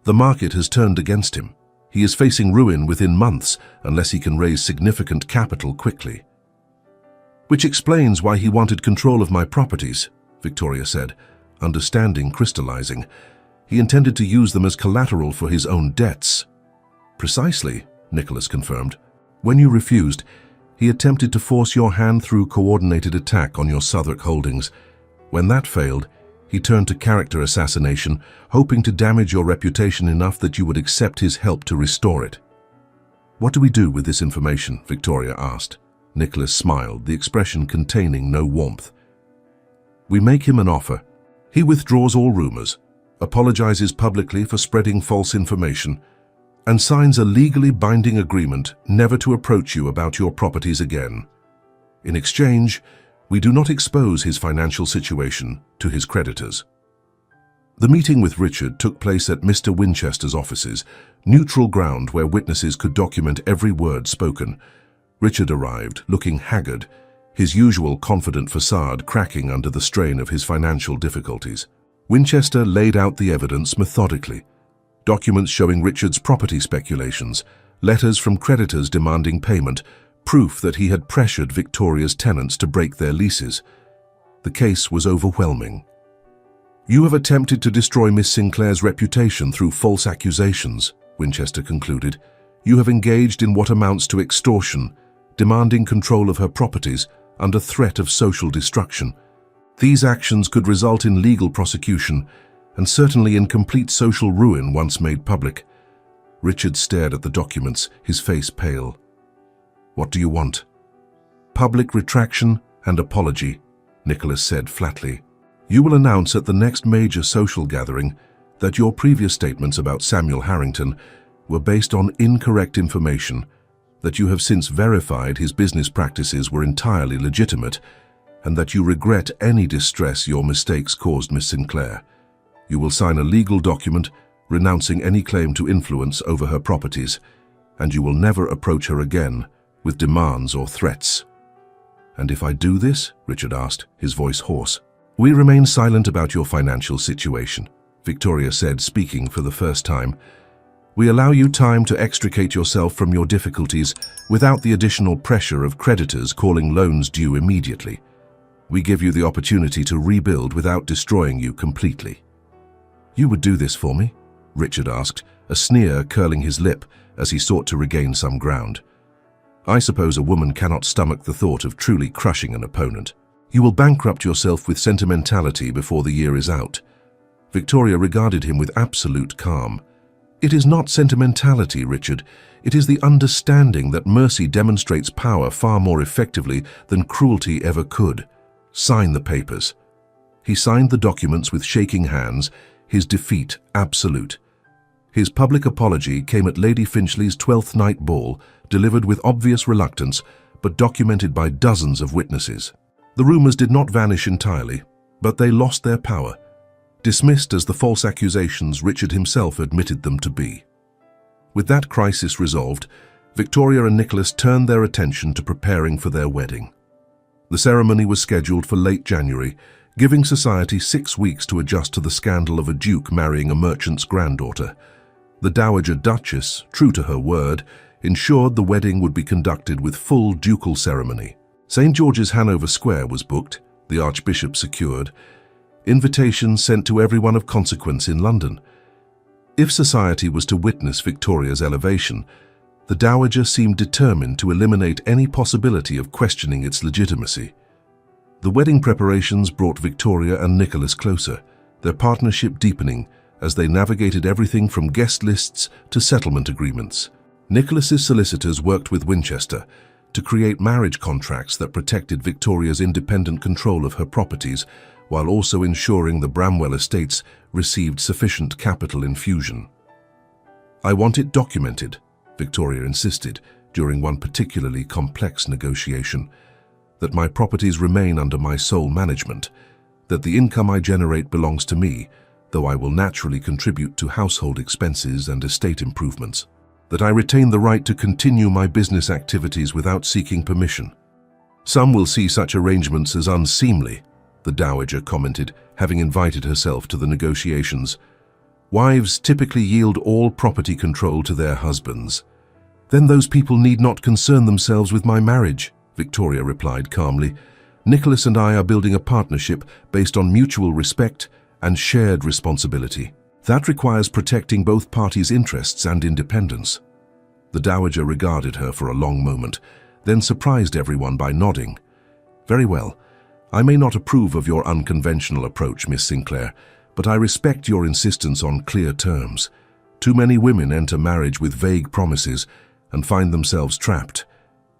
The market has turned against him. He is facing ruin within months unless he can raise significant capital quickly." "Which explains why he wanted control of my properties," Victoria said, understanding crystallizing. "He intended to use them as collateral for his own debts." "Precisely," Nicholas confirmed. "When you refused, he attempted to force your hand through coordinated attack on your Southwark holdings. When that failed, he turned to character assassination, hoping to damage your reputation enough that you would accept his help to restore it." "What do we do with this information?" Victoria asked. Nicholas smiled, the expression containing no warmth. "We make him an offer. He withdraws all rumors, apologizes publicly for spreading false information, and signs a legally binding agreement never to approach you about your properties again. In exchange, we do not expose his financial situation to his creditors." The meeting with Richard took place at Mr. Winchester's offices, neutral ground where witnesses could document every word spoken. Richard arrived, looking haggard, his usual confident facade cracking under the strain of his financial difficulties. Winchester laid out the evidence methodically. Documents showing Richard's property speculations, letters from creditors demanding payment, proof that he had pressured Victoria's tenants to break their leases. The case was overwhelming. "You have attempted to destroy Miss Sinclair's reputation through false accusations," Winchester concluded. "You have engaged in what amounts to extortion, demanding control of her properties under threat of social destruction. These actions could result in legal prosecution and certainly in complete social ruin once made public." Richard stared at the documents, his face pale. "What do you want?" "Public retraction and apology," Nicholas said flatly. "You will announce at the next major social gathering that your previous statements about Samuel Harrington were based on incorrect information, that you have since verified his business practices were entirely legitimate, and that you regret any distress your mistakes caused Miss Sinclair. You will sign a legal document renouncing any claim to influence over her properties, and you will never approach her again with demands or threats." "And if I do this?" Richard asked, his voice hoarse. "We remain silent about your financial situation," Victoria said, speaking for the first time. "We allow you time to extricate yourself from your difficulties without the additional pressure of creditors calling loans due immediately. We give you the opportunity to rebuild without destroying you completely." "You would do this for me?" Richard asked, a sneer curling his lip as he sought to regain some ground. "I suppose a woman cannot stomach the thought of truly crushing an opponent. You will bankrupt yourself with sentimentality before the year is out." Victoria regarded him with absolute calm. It is not sentimentality, Richard. It is the understanding that mercy demonstrates power far more effectively than cruelty ever could. Sign the papers." He signed the documents with shaking hands, his defeat absolute. His public apology came at Lady Finchley's 12th night ball, delivered with obvious reluctance, but documented by dozens of witnesses. The rumors did not vanish entirely, but they lost their power, dismissed as the false accusations Richard himself admitted them to be. With that crisis resolved, Victoria and Nicholas turned their attention to preparing for their wedding. The ceremony was scheduled for late January, giving society 6 weeks to adjust to the scandal of a duke marrying a merchant's granddaughter. The Dowager Duchess, true to her word, ensured the wedding would be conducted with full ducal ceremony. St. George's, Hanover Square was booked, the Archbishop secured, invitations sent to everyone of consequence in London. If society was to witness Victoria's elevation, the Dowager seemed determined to eliminate any possibility of questioning its legitimacy. The wedding preparations brought Victoria and Nicholas closer, their partnership deepening as they navigated everything from guest lists to settlement agreements. Nicholas's solicitors worked with Winchester to create marriage contracts that protected Victoria's independent control of her properties, while also ensuring the Bramwell estates received sufficient capital infusion. "I want it documented," Victoria insisted during one particularly complex negotiation, "that my properties remain under my sole management, that the income I generate belongs to me, though I will naturally contribute to household expenses and estate improvements, that I retain the right to continue my business activities without seeking permission." "Some will see such arrangements as unseemly," the Dowager commented, having invited herself to the negotiations. "Wives typically yield all property control to their husbands." "Then those people need not concern themselves with my marriage," Victoria replied calmly. "Nicholas and I are building a partnership based on mutual respect and shared responsibility. That requires protecting both parties' interests and independence." The Dowager regarded her for a long moment, then surprised everyone by nodding. "Very well. I may not approve of your unconventional approach, Miss Sinclair, but I respect your insistence on clear terms. Too many women enter marriage with vague promises and find themselves trapped.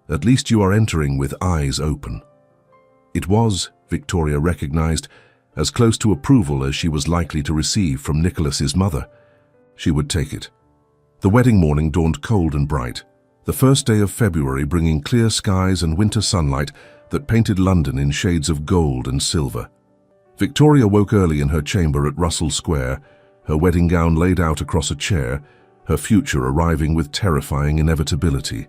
At least you are entering with eyes open." It was, Victoria recognized, as close to approval as she was likely to receive from Nicholas's mother. She would take it. The wedding morning dawned cold and bright, the first day of February bringing clear skies and winter sunlight that painted London in shades of gold and silver. Victoria woke early in her chamber at Russell Square, her wedding gown laid out across a chair, her future arriving with terrifying inevitability.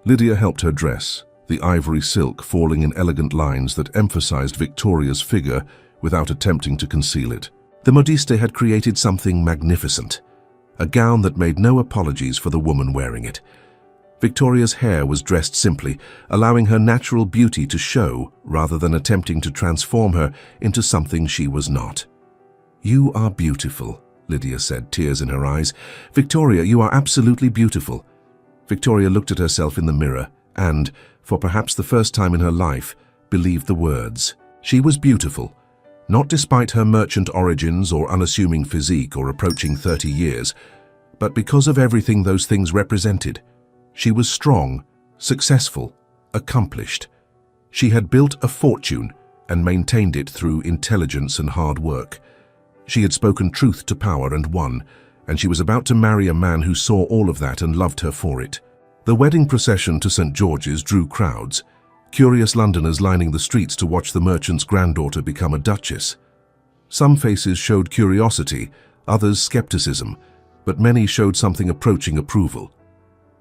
Lydia helped her dress, the ivory silk falling in elegant lines that emphasized Victoria's figure without attempting to conceal it. The modiste had created something magnificent, a gown that made no apologies for the woman wearing it. Victoria's hair was dressed simply, allowing her natural beauty to show rather than attempting to transform her into something she was not. "You are beautiful," Lydia said, tears in her eyes. "Victoria, you are absolutely beautiful." Victoria looked at herself in the mirror and, for perhaps the first time in her life, believed the words. She was beautiful, not despite her merchant origins or unassuming physique or approaching 30 years, but because of everything those things represented. She was strong, successful, accomplished. She had built a fortune and maintained it through intelligence and hard work. She had spoken truth to power and won, and she was about to marry a man who saw all of that and loved her for it. The wedding procession to St. George's drew crowds, curious Londoners lining the streets to watch the merchant's granddaughter become a duchess. Some faces showed curiosity, others skepticism, but many showed something approaching approval.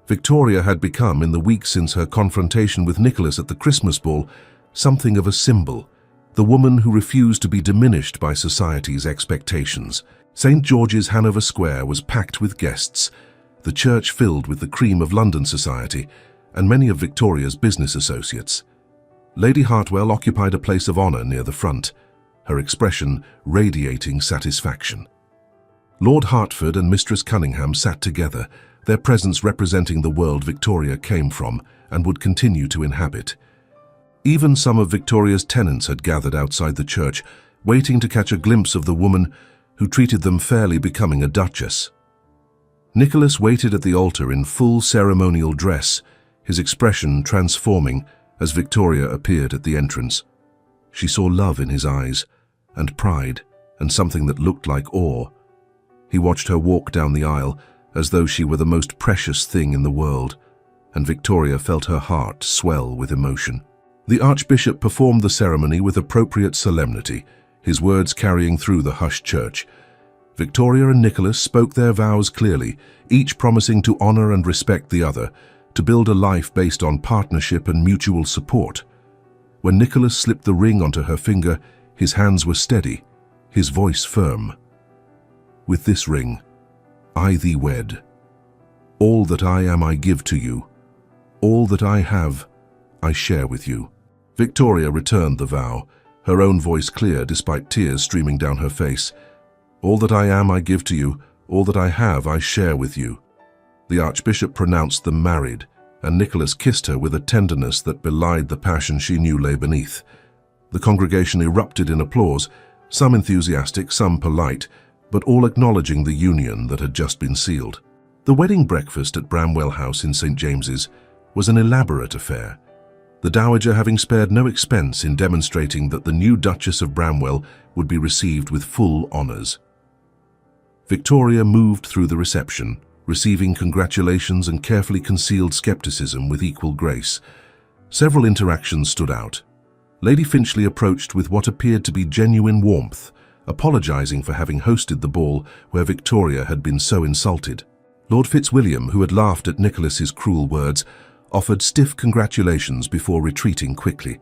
Victoria had become, in the weeks since her confrontation with Nicholas at the Christmas ball, something of a symbol, the woman who refused to be diminished by society's expectations. St. George's, Hanover Square was packed with guests, the church filled with the cream of London society, and many of Victoria's business associates. Lady Hartwell occupied a place of honor near the front, her expression radiating satisfaction. Lord Hertford and Mistress Cunningham sat together, their presence representing the world Victoria came from and would continue to inhabit. Even some of Victoria's tenants had gathered outside the church, waiting to catch a glimpse of the woman who treated them fairly, becoming a duchess. Nicholas waited at the altar in full ceremonial dress, his expression transforming as Victoria appeared at the entrance. She saw love in his eyes, and pride, and something that looked like awe. He watched her walk down the aisle as though she were the most precious thing in the world, and Victoria felt her heart swell with emotion. The Archbishop performed the ceremony with appropriate solemnity, his words carrying through the hushed church. Victoria and Nicholas spoke their vows clearly, each promising to honor and respect the other, to build a life based on partnership and mutual support. When Nicholas slipped the ring onto her finger, his hands were steady, his voice firm. "With this ring, I thee wed. All that I am I give to you. All that I have, I share with you." Victoria returned the vow, her own voice clear despite tears streaming down her face. "All that I am I give to you. All that I have I share with you." The Archbishop pronounced them married, and Nicholas kissed her with a tenderness that belied the passion she knew lay beneath. The congregation erupted in applause, some enthusiastic, some polite, but all acknowledging the union that had just been sealed. The wedding breakfast at Bramwell House in St. James's was an elaborate affair, the Dowager having spared no expense in demonstrating that the new Duchess of Bramwell would be received with full honours. Victoria moved through the reception, receiving congratulations and carefully concealed skepticism with equal grace. Several interactions stood out. Lady Finchley approached with what appeared to be genuine warmth, apologising for having hosted the ball where Victoria had been so insulted. Lord Fitzwilliam, who had laughed at Nicholas's cruel words, offered stiff congratulations before retreating quickly.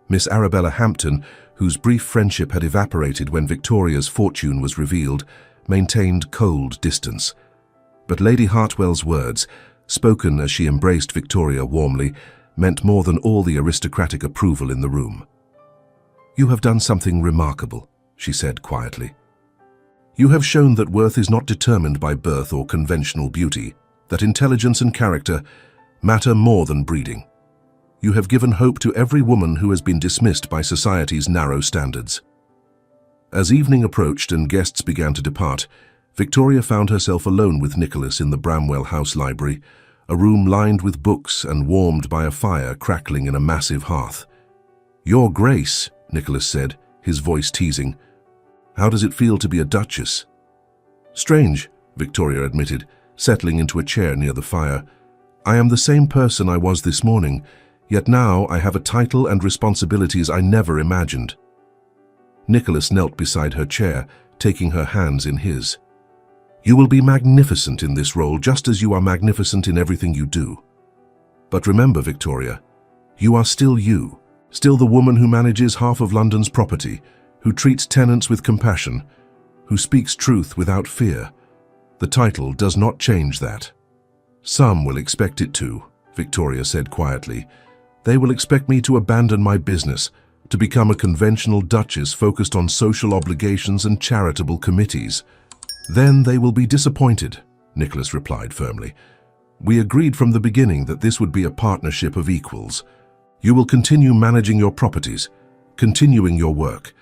Miss Arabella Hampton, whose brief friendship had evaporated when Victoria's fortune was revealed, maintained cold distance. But Lady Hartwell's words, spoken as she embraced Victoria warmly, meant more than all the aristocratic approval in the room. "You have done something remarkable," she said quietly. "You have shown that worth is not determined by birth or conventional beauty, that intelligence and character matter more than breeding. You have given hope to every woman who has been dismissed by society's narrow standards." As evening approached and guests began to depart, Victoria found herself alone with Nicholas in the Bramwell House library, a room lined with books and warmed by a fire crackling in a massive hearth. "Your Grace," Nicholas said, his voice teasing. "How does it feel to be a duchess?" "Strange," Victoria admitted, settling into a chair near the fire. "I am the same person I was this morning, yet now I have a title and responsibilities I never imagined." Nicholas knelt beside her chair, taking her hands in his. "You will be magnificent in this role, just as you are magnificent in everything you do. But remember, Victoria, you are still you, still the woman who manages half of London's property, who treats tenants with compassion, who speaks truth without fear. The title does not change that." "Some will expect it to," Victoria said quietly. "They will expect me to abandon my business, to become a conventional duchess focused on social obligations and charitable committees. Then they will be disappointed," Nicholas replied firmly. "We agreed from the beginning that this would be a partnership of equals. You will continue managing your properties, continuing your work.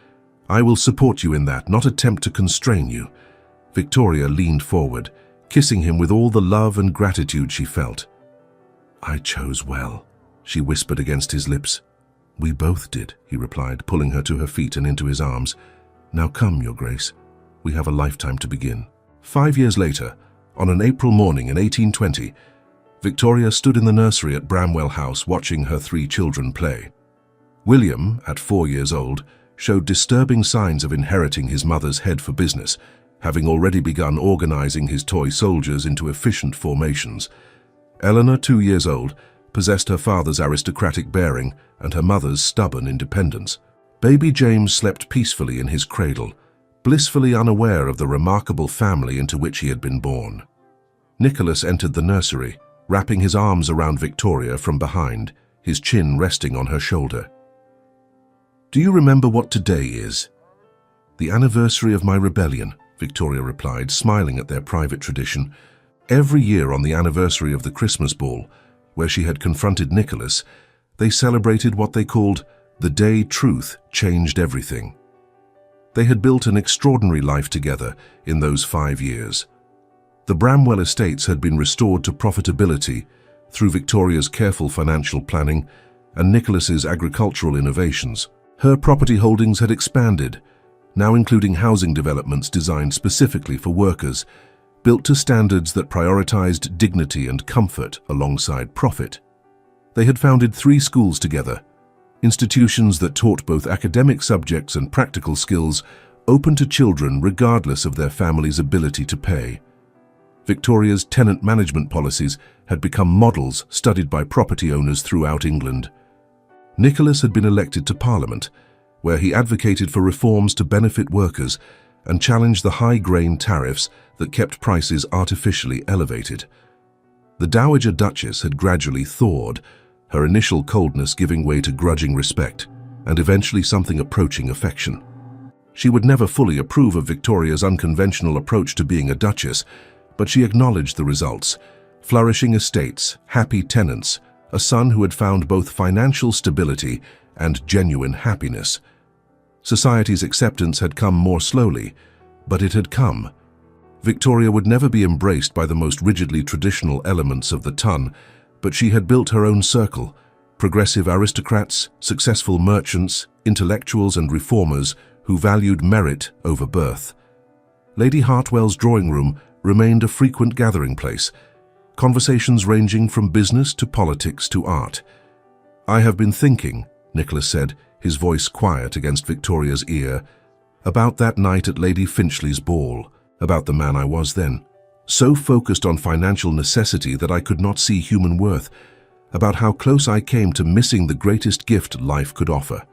I will support you in that, not attempt to constrain you." Victoria leaned forward, kissing him with all the love and gratitude she felt. "I chose well," she whispered against his lips. "We both did," he replied, pulling her to her feet and into his arms. "Now come, Your Grace. We have a lifetime to begin." 5 years later, on an April morning in 1820, Victoria stood in the nursery at Bramwell House watching her 3 children play. William, at 4 years old, showed disturbing signs of inheriting his mother's head for business, having already begun organizing his toy soldiers into efficient formations. Eleanor, 2 years old, possessed her father's aristocratic bearing and her mother's stubborn independence. Baby James slept peacefully in his cradle, blissfully unaware of the remarkable family into which he had been born. Nicholas entered the nursery, wrapping his arms around Victoria from behind, his chin resting on her shoulder. "Do you remember what today is?" "The anniversary of my rebellion," Victoria replied, smiling at their private tradition. Every year on the anniversary of the Christmas ball, where she had confronted Nicholas, they celebrated what they called the day truth changed everything. They had built an extraordinary life together in those 5 years. The Bramwell estates had been restored to profitability through Victoria's careful financial planning and Nicholas's agricultural innovations. Her property holdings had expanded, now including housing developments designed specifically for workers, built to standards that prioritized dignity and comfort alongside profit. They had founded 3 schools together, institutions that taught both academic subjects and practical skills, open to children regardless of their family's ability to pay. Victoria's tenant management policies had become models studied by property owners throughout England. Nicholas had been elected to Parliament, where he advocated for reforms to benefit workers and challenged the high grain tariffs that kept prices artificially elevated. The Dowager Duchess had gradually thawed, her initial coldness giving way to grudging respect and eventually something approaching affection. She would never fully approve of Victoria's unconventional approach to being a duchess, but she acknowledged the results: flourishing estates, happy tenants, a son who had found both financial stability and genuine happiness. Society's acceptance had come more slowly, but it had come. Victoria would never be embraced by the most rigidly traditional elements of the ton, but she had built her own circle: progressive aristocrats, successful merchants, intellectuals and reformers who valued merit over birth. Lady Hartwell's drawing room remained a frequent gathering place, conversations ranging from business to politics to art. "I have been thinking," Nicholas said, his voice quiet against Victoria's ear, "about that night at Lady Finchley's ball, about the man I was then. So focused on financial necessity that I could not see human worth, about how close I came to missing the greatest gift life could offer."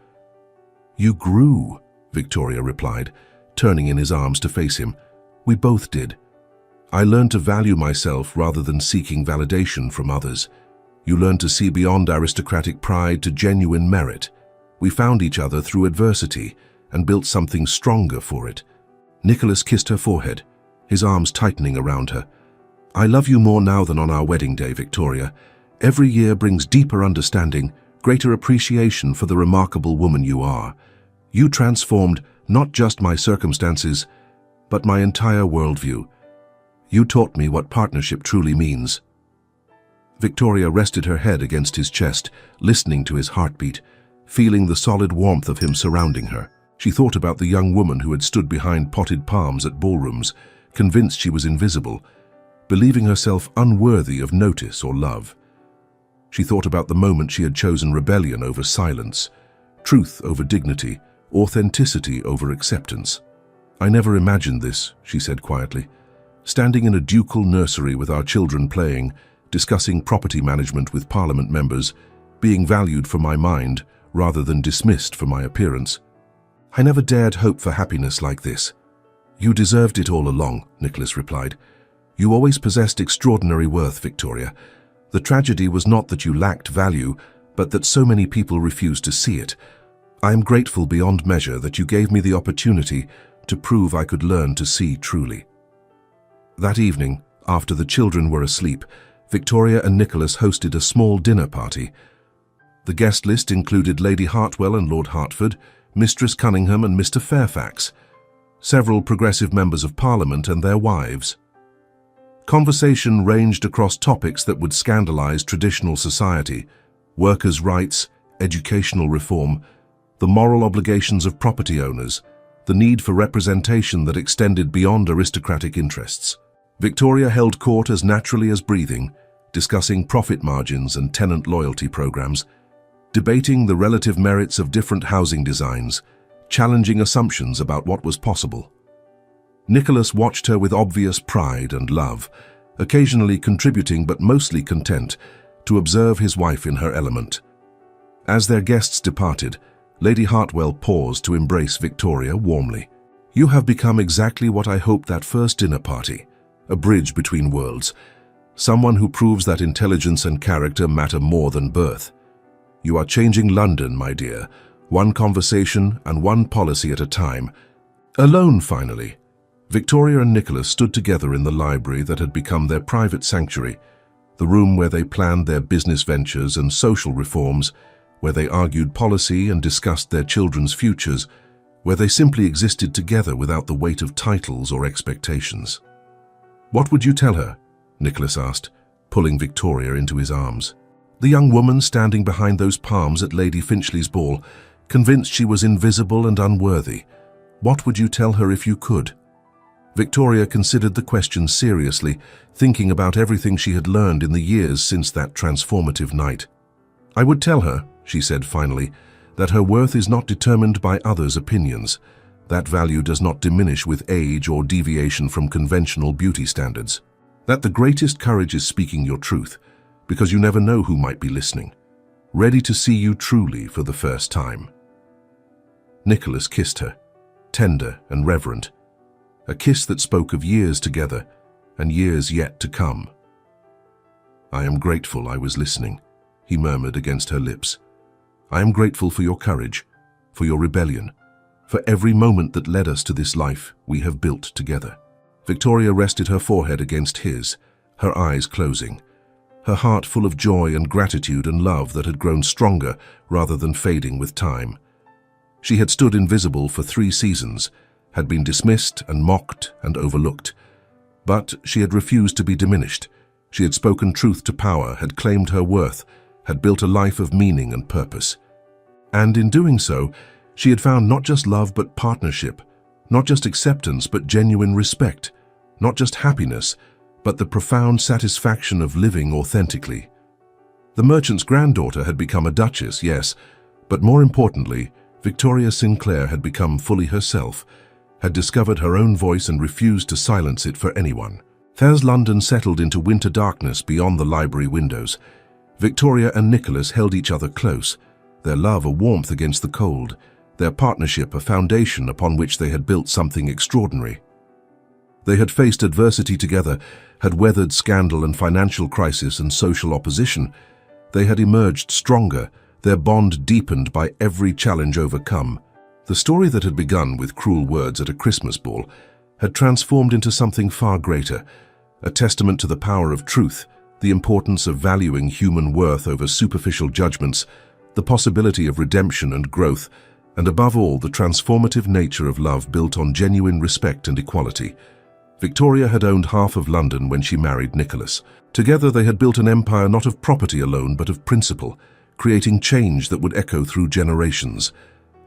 "You grew," Victoria replied, turning in his arms to face him. "We both did. I learned to value myself rather than seeking validation from others. You learned to see beyond aristocratic pride to genuine merit. We found each other through adversity and built something stronger for it." Nicholas kissed her forehead, his arms tightening around her. "I love you more now than on our wedding day, Victoria. Every year brings deeper understanding, greater appreciation for the remarkable woman you are. You transformed not just my circumstances, but my entire worldview. You taught me what partnership truly means." Victoria rested her head against his chest, listening to his heartbeat, feeling the solid warmth of him surrounding her. She thought about the young woman who had stood behind potted palms at ballrooms, convinced she was invisible, believing herself unworthy of notice or love. She thought about the moment she had chosen rebellion over silence, truth over dignity, authenticity over acceptance. "I never imagined this," she said quietly. "Standing in a ducal nursery with our children playing, discussing property management with Parliament members, being valued for my mind rather than dismissed for my appearance. I never dared hope for happiness like this." "You deserved it all along," Nicholas replied. "You always possessed extraordinary worth, Victoria. The tragedy was not that you lacked value, but that so many people refused to see it. I am grateful beyond measure that you gave me the opportunity to prove I could learn to see truly." That evening, after the children were asleep, Victoria and Nicholas hosted a small dinner party. The guest list included Lady Hartwell and Lord Hertford, Mistress Cunningham and Mr. Fairfax, several progressive members of Parliament and their wives. Conversation ranged across topics that would scandalize traditional society: workers' rights, educational reform, the moral obligations of property owners, the need for representation that extended beyond aristocratic interests. Victoria held court as naturally as breathing, discussing profit margins and tenant loyalty programs, debating the relative merits of different housing designs, challenging assumptions about what was possible. Nicholas watched her with obvious pride and love, occasionally contributing but mostly content to observe his wife in her element. As their guests departed, Lady Hartwell paused to embrace Victoria warmly. "You have become exactly what I hoped that first dinner party, a bridge between worlds, someone who proves that intelligence and character matter more than birth. You are changing London, my dear, one conversation and one policy at a time." Alone finally, Victoria and Nicholas stood together in the library that had become their private sanctuary, the room where they planned their business ventures and social reforms, where they argued policy and discussed their children's futures, where they simply existed together without the weight of titles or expectations. "What would you tell her?" Nicholas asked, pulling Victoria into his arms. The young woman standing behind those palms at Lady Finchley's ball, convinced she was invisible and unworthy. What would you tell her if you could? Victoria considered the question seriously, thinking about everything she had learned in the years since that transformative night. "I would tell her," she said finally, "that her worth is not determined by others' opinions. That value does not diminish with age or deviation from conventional beauty standards. That the greatest courage is speaking your truth, because you never know who might be listening, ready to see you truly for the first time." Nicholas kissed her, tender and reverent, a kiss that spoke of years together and years yet to come. "I am grateful I was listening," he murmured against her lips. "I am grateful for your courage, for your rebellion, for every moment that led us to this life we have built together." Victoria rested her forehead against his, her eyes closing, her heart full of joy and gratitude and love that had grown stronger rather than fading with time. She had stood invisible for 3 seasons, had been dismissed and mocked and overlooked. But she had refused to be diminished. She had spoken truth to power, had claimed her worth, had built a life of meaning and purpose. And in doing so, she had found not just love but partnership, not just acceptance but genuine respect, not just happiness, but the profound satisfaction of living authentically. The merchant's granddaughter had become a duchess, yes, but more importantly, Victoria Sinclair had become fully herself, had discovered her own voice and refused to silence it for anyone. As London settled into winter darkness beyond the library windows, Victoria and Nicholas held each other close, their love a warmth against the cold, their partnership a foundation upon which they had built something extraordinary. They had faced adversity together, had weathered scandal and financial crisis and social opposition. They had emerged stronger, their bond deepened by every challenge overcome. The story that had begun with cruel words at a Christmas ball had transformed into something far greater, a testament to the power of truth, the importance of valuing human worth over superficial judgments, the possibility of redemption and growth, and above all, the transformative nature of love built on genuine respect and equality. Victoria had owned half of London when she married Nicholas. Together they had built an empire not of property alone but of principle, creating change that would echo through generations.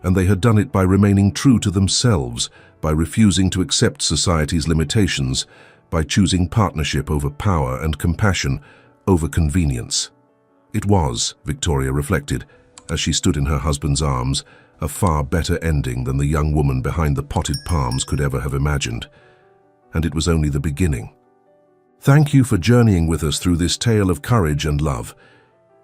And they had done it by remaining true to themselves, by refusing to accept society's limitations, by choosing partnership over power and compassion over convenience. It was, Victoria reflected, as she stood in her husband's arms, a far better ending than the young woman behind the potted palms could ever have imagined. And it was only the beginning. Thank you for journeying with us through this tale of courage and love.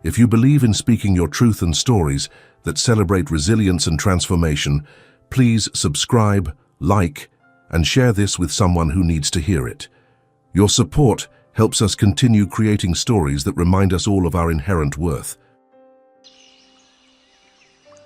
If you believe in speaking your truth and stories that celebrate resilience and transformation, please subscribe, like, and share this with someone who needs to hear it. Your support helps us continue creating stories that remind us all of our inherent worth.